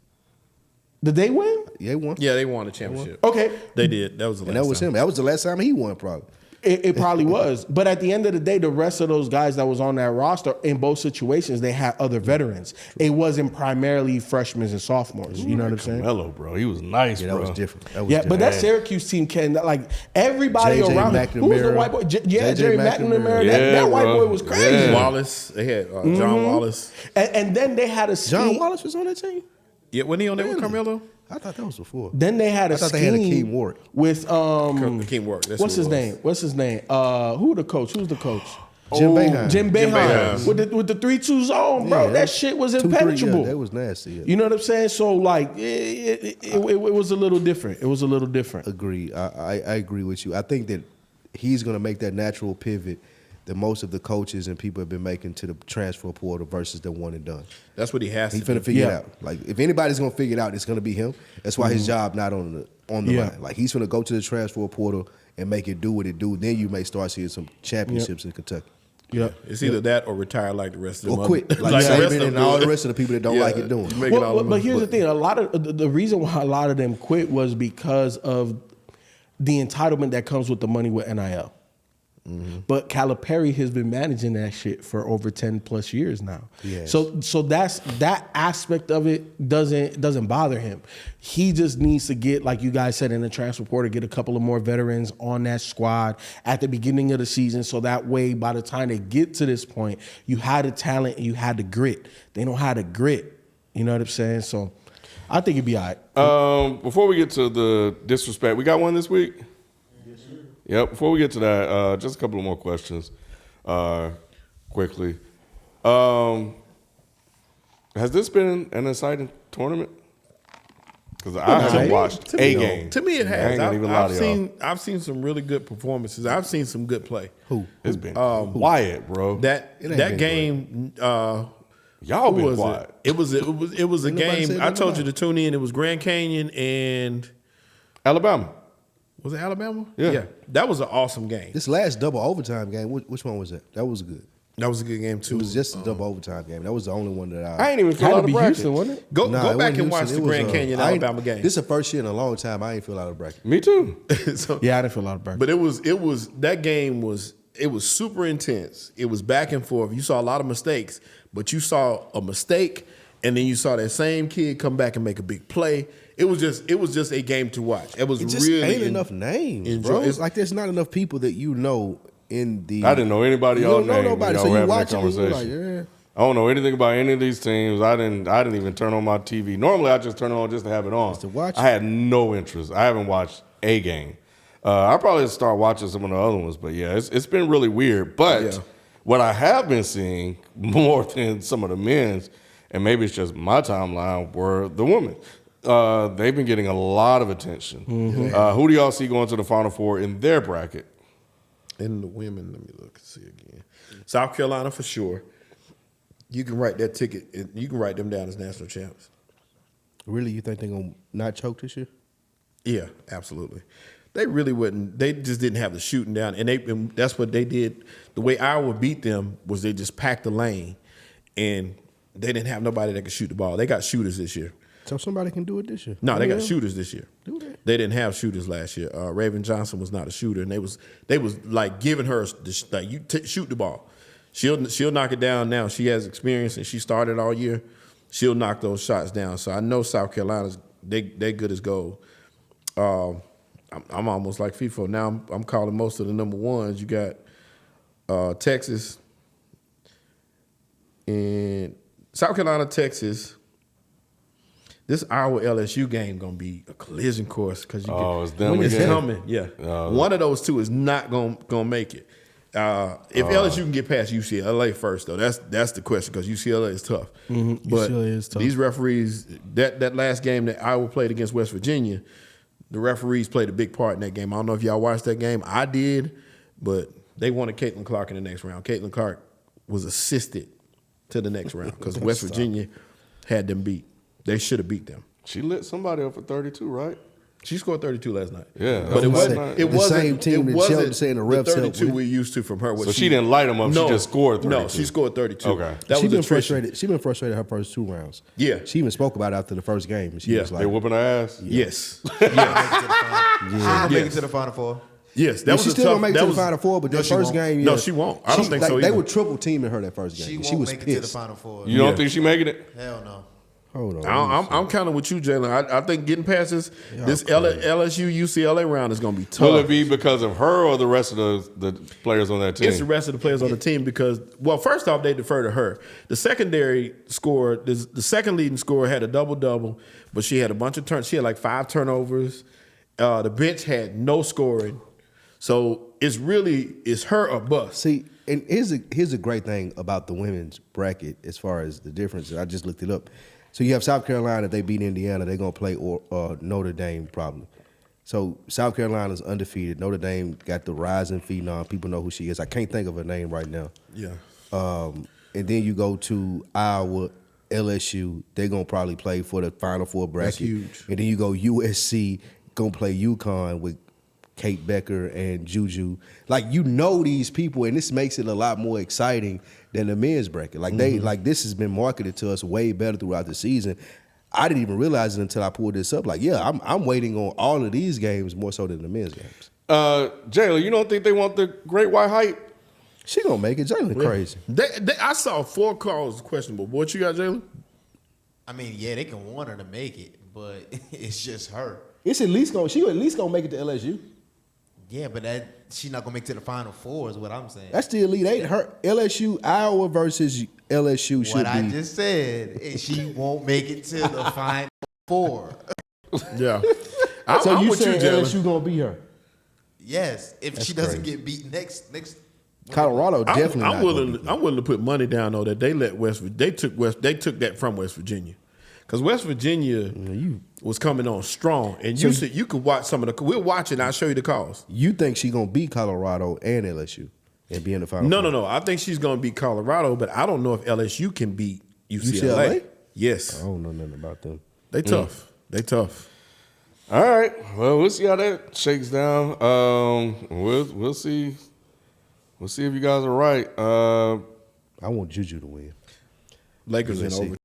Speaker 4: did they win?
Speaker 3: Yeah, he won.
Speaker 2: Yeah, they won a championship.
Speaker 4: Okay.
Speaker 2: They did. That was the last
Speaker 3: And that was
Speaker 2: time.
Speaker 3: him. That was the last time he won, probably.
Speaker 4: It probably was. But at the end of the day, the rest of those guys that was on that roster, in both situations, they had other veterans. It wasn't primarily freshmen and sophomores. You know what I'm saying?
Speaker 1: Mello, bro, he was nice,
Speaker 3: Yeah,
Speaker 1: bro.
Speaker 3: that was different. That was
Speaker 4: Yeah,
Speaker 3: different.
Speaker 4: but that Syracuse team like everybody
Speaker 3: J.J.
Speaker 4: around him. Who was the
Speaker 3: McNamara.
Speaker 4: white boy?
Speaker 3: J.J.
Speaker 4: Jerry
Speaker 3: McNamara.
Speaker 4: McNamara.
Speaker 1: Yeah,
Speaker 4: That white
Speaker 1: bro.
Speaker 4: boy was crazy.
Speaker 1: Yeah.
Speaker 2: Wallace. They had John Wallace.
Speaker 4: And then they had a scheme.
Speaker 3: John Wallace was on that team?
Speaker 2: Yeah, wasn't he on there with Carmelo?
Speaker 3: I thought that was before.
Speaker 4: Then they had a
Speaker 3: I thought
Speaker 4: scheme
Speaker 3: they had Akeem Ward.
Speaker 4: with
Speaker 2: Akeem Ward. That's
Speaker 4: what's
Speaker 2: who it
Speaker 4: his
Speaker 2: was.
Speaker 4: name? What's his name? Who the coach? Who's the coach?
Speaker 3: Jim Boeheim.
Speaker 4: Jim
Speaker 2: Boeheim.
Speaker 4: Boeheim with the 3-2 zone, bro.
Speaker 3: Yeah,
Speaker 4: that shit was
Speaker 3: 2-3,
Speaker 4: impenetrable.
Speaker 3: yeah, that was nasty. Yeah.
Speaker 4: You know what I'm saying? So like, it was a little different. It was a little different.
Speaker 3: Agreed. I agree with you. I think that he's going to make that natural pivot that most of the coaches and people have been making to the transfer portal versus the one and done.
Speaker 2: That's what he has
Speaker 3: He's
Speaker 2: to do.
Speaker 3: finna figure it
Speaker 4: Yeah.
Speaker 3: out. Like if anybody's gonna figure it out, it's gonna be him. That's why his job not on the
Speaker 4: Yeah.
Speaker 3: line. Like he's gonna go to the transfer portal and make it do what it do. Then you may start seeing some championships in Kentucky.
Speaker 4: Yeah.
Speaker 2: It's either that or retire like the rest of them.
Speaker 3: Or quit.
Speaker 2: other-
Speaker 3: Like
Speaker 2: the rest
Speaker 3: Saban
Speaker 2: of
Speaker 3: and
Speaker 2: them
Speaker 3: all
Speaker 2: do.
Speaker 3: the rest of the people that don't like it doing.
Speaker 2: you make it all
Speaker 4: But here's the thing: a lot of the reason why a lot of them quit was because of the entitlement that comes with the money with NIL. But Calipari has been managing that shit for over 10 plus years now.
Speaker 3: Yes.
Speaker 4: So that aspect of it doesn't bother him. He just needs to get, like you guys said in the transfer portal, get a couple of more veterans on that squad at the beginning of the season, so that way by the time they get to this point, you had the talent and you had the grit. They know how to grit. You know what I'm saying? So I think it'd be all right.
Speaker 1: Before we get to the disrespect, we got one this week? Yes, sir. Yep. Before we get to that, just a couple of more questions quickly. Has this been an exciting tournament? Because I haven't watched a game.
Speaker 2: To me, it
Speaker 1: I
Speaker 2: has.
Speaker 1: ain't gonna even lie to y'all.
Speaker 2: I've seen some really good performances. I've seen some good play.
Speaker 1: It's been quiet, bro.
Speaker 2: That
Speaker 3: been
Speaker 2: game.
Speaker 1: Y'all
Speaker 2: Who
Speaker 1: been
Speaker 2: was
Speaker 1: quiet.
Speaker 2: it was a
Speaker 3: Nobody
Speaker 2: game.
Speaker 3: said
Speaker 2: I
Speaker 3: nothing
Speaker 2: told
Speaker 3: about
Speaker 2: you to tune in. It was Grand Canyon and
Speaker 1: Alabama.
Speaker 2: was it Alabama?
Speaker 1: Yeah.
Speaker 2: That was an awesome game.
Speaker 3: This last double overtime game, which one was that? That was good.
Speaker 2: That was a good game too.
Speaker 3: It was just a double overtime game. That was the only one that
Speaker 1: I ain't even feel
Speaker 4: Had
Speaker 1: out
Speaker 4: to
Speaker 1: of
Speaker 4: be
Speaker 1: bracket.
Speaker 4: Houston, wasn't it?
Speaker 2: Go
Speaker 3: Nah,
Speaker 2: go
Speaker 3: it
Speaker 2: back
Speaker 3: wasn't
Speaker 2: and watch
Speaker 3: Houston.
Speaker 2: the
Speaker 3: It was,
Speaker 2: Grand Canyon
Speaker 3: I ain't-
Speaker 2: Alabama game.
Speaker 3: This is the first year in a long time I ain't feel out of bracket.
Speaker 1: Me too.
Speaker 2: So-
Speaker 4: Yeah, I didn't feel out of breath.
Speaker 2: But it was that game was super intense. It was back and forth. You saw a lot of mistakes, but you saw a mistake, and then you saw that same kid come back and make a big play. It was just a game to watch. It was
Speaker 3: It just
Speaker 2: really
Speaker 3: ain't enough names, bro.
Speaker 2: enjoy-
Speaker 3: It's like there's not enough people that you know in the.
Speaker 1: I didn't know anybody
Speaker 3: You
Speaker 1: y'all
Speaker 3: don't know
Speaker 1: named.
Speaker 3: nobody,
Speaker 1: Y'all
Speaker 3: so
Speaker 1: were
Speaker 3: you
Speaker 1: having that
Speaker 3: watch it and you're like,
Speaker 1: conversation.
Speaker 3: yeah.
Speaker 1: I don't know anything about any of these teams. I didn't even turn on my TV. Normally, I just turn it on just to have it on.
Speaker 3: to watch
Speaker 1: I had no interest. I haven't watched a game. I'll probably start watching some of the other ones, but yeah, it's been really weird. But
Speaker 2: Yeah.
Speaker 1: what I have been seeing more than some of the men's, and maybe it's just my timeline, were the women. They've been getting a lot of attention. Who do y'all see going to the Final Four in their bracket?
Speaker 2: And the women, let me look and see again. South Carolina for sure. You can write that ticket. You can write them down as national champs.
Speaker 3: Really, you think they're gonna not choke this year?
Speaker 2: Yeah, absolutely. They really wouldn't. They just didn't have the shooting down, and that's what they did. The way Iowa beat them was they just packed the lane, and they didn't have nobody that could shoot the ball. They got shooters this year.
Speaker 3: So somebody can do it this year.
Speaker 2: No, they got
Speaker 3: Yeah.
Speaker 2: shooters this year.
Speaker 3: Do they?
Speaker 2: They didn't have shooters last year. Raven Johnson was not a shooter, and they was like giving her like shoot the ball. She'll knock it down now. She has experience, and she started all year. She'll knock those shots down. So I know South Carolina's they good as gold. I'm almost like FIFO now. I'm calling most of the number ones. You got Texas and South Carolina, Texas. This Iowa LSU game gonna be a collision course because
Speaker 1: It's them
Speaker 2: it's
Speaker 1: again?
Speaker 2: coming. Yeah, one of those two is not gonna make it. If LSU can get past UCLA first, though, that's the question because UCLA is tough. But
Speaker 4: UCLA is tough.
Speaker 2: these referees, that last game that Iowa played against West Virginia, the referees played a big part in that game. I don't know if y'all watched that game. I did, but they wanted Caitlin Clark in the next round. Caitlin Clark was assisted to the next round because West Virginia had them beat. They should have beat them.
Speaker 1: She lit somebody up for 32, right?
Speaker 2: She scored 32 last night.
Speaker 1: Yeah,
Speaker 2: but it
Speaker 1: that's
Speaker 2: wasn't.
Speaker 1: right.
Speaker 2: It
Speaker 3: The
Speaker 2: wasn't
Speaker 3: same team
Speaker 2: it
Speaker 3: that
Speaker 2: wasn't
Speaker 3: Sheldon saying the refs helped
Speaker 2: 32
Speaker 3: with.
Speaker 2: we're used to from her. What
Speaker 1: So she didn't light them up. She just scored 32.
Speaker 2: No, she scored 32.
Speaker 1: Okay.
Speaker 2: that
Speaker 3: She
Speaker 2: was
Speaker 3: been
Speaker 2: attrition.
Speaker 3: frustrated. She been frustrated her first 2 rounds.
Speaker 2: Yeah.
Speaker 3: She even spoke about it after the first game. She
Speaker 2: Yeah.
Speaker 3: was
Speaker 1: They
Speaker 3: like,
Speaker 1: whooping her ass.
Speaker 2: Yes,
Speaker 5: She gonna make it to the Final Four.
Speaker 2: yes. That
Speaker 3: yeah,
Speaker 2: was
Speaker 3: she
Speaker 2: a
Speaker 3: still
Speaker 2: tough,
Speaker 3: gonna make it
Speaker 2: that
Speaker 3: to the
Speaker 2: was-
Speaker 3: Final Four, but
Speaker 5: No,
Speaker 3: that
Speaker 5: she
Speaker 3: first
Speaker 5: won't.
Speaker 3: game,
Speaker 2: No,
Speaker 3: yeah.
Speaker 2: she won't. I don't think so
Speaker 3: They
Speaker 2: either.
Speaker 3: were triple teaming her that first game.
Speaker 5: She
Speaker 3: and
Speaker 5: won't
Speaker 3: she was
Speaker 5: make it to the
Speaker 3: pissed.
Speaker 5: Final Four.
Speaker 1: You don't
Speaker 2: Yeah.
Speaker 1: think she making it?
Speaker 5: Hell no.
Speaker 3: Hold on.
Speaker 2: I'm kind of with you, Jalen. I think getting past this LSU UCLA round is going to be tough.
Speaker 1: Will it be because of her or the rest of the players on that team?
Speaker 2: It's the rest of the players on the team because, well, first off, they defer to her. The secondary score, the second leading scorer had a double-double, but she had a bunch of turns. She had like 5 turnovers. The bench had no scoring. So it's her or bust.
Speaker 3: See, and here's a great thing about the women's bracket as far as the difference. I just looked it up. So you have South Carolina, they beat Indiana, they're going to play Notre Dame probably. So South Carolina's undefeated. Notre Dame got the rising phenom. People know who she is. I can't think of her name right now.
Speaker 2: Yeah.
Speaker 3: And then you go to Iowa, LSU, they're going to probably play for the Final Four bracket.
Speaker 2: That's huge.
Speaker 3: And then you go USC, going to play UConn with Kate Becker and Juju. Like, you know these people, and this makes it a lot more exciting than the men's bracket. Like, this has been marketed to us way better throughout the season. I didn't even realize it until I pulled this up. Like, yeah, I'm waiting on all of these games more so than the men's games.
Speaker 1: Jayla, you don't think they want the great white hype?
Speaker 3: She gonna make it. Jalen crazy.
Speaker 2: I saw 4 calls questionable. What you got, Jalen?
Speaker 5: I mean, yeah, they can want her to make it, but it's just her.
Speaker 3: It's at least gonna. She at least gonna make it to LSU.
Speaker 5: Yeah, but she's not gonna make it to the Final Four is what I'm saying.
Speaker 3: That's the Elite Eight. Her LSU Iowa versus LSU should
Speaker 5: what I
Speaker 3: be.
Speaker 5: just said is she won't make it to the Final Four.
Speaker 2: Yeah.
Speaker 3: So
Speaker 2: I'm
Speaker 3: you
Speaker 2: with
Speaker 3: saying
Speaker 2: Jalen.
Speaker 3: LSU gonna be her?
Speaker 5: Yes, if she doesn't get beat next.
Speaker 3: Colorado definitely.
Speaker 2: I'm
Speaker 3: not gonna
Speaker 2: willing.
Speaker 3: beat them.
Speaker 2: I'm willing to put money down though that they let They took that from West Virginia, because West Virginia was coming on strong, and you said you could watch some of the. We'll watch it. And I'll show you the calls.
Speaker 3: You think she gonna beat Colorado and LSU and be in the final?
Speaker 2: No. I think she's going to beat Colorado, but I don't know if LSU can beat UCLA.
Speaker 3: UCLA?
Speaker 2: Yes,
Speaker 3: I don't know nothing about them.
Speaker 2: they tough. They tough.
Speaker 1: All right. Well, we'll see how that shakes down. We'll see. We'll see if you guys are right.
Speaker 3: I want Juju to win.
Speaker 2: Lakers in
Speaker 3: Let's see.
Speaker 2: over.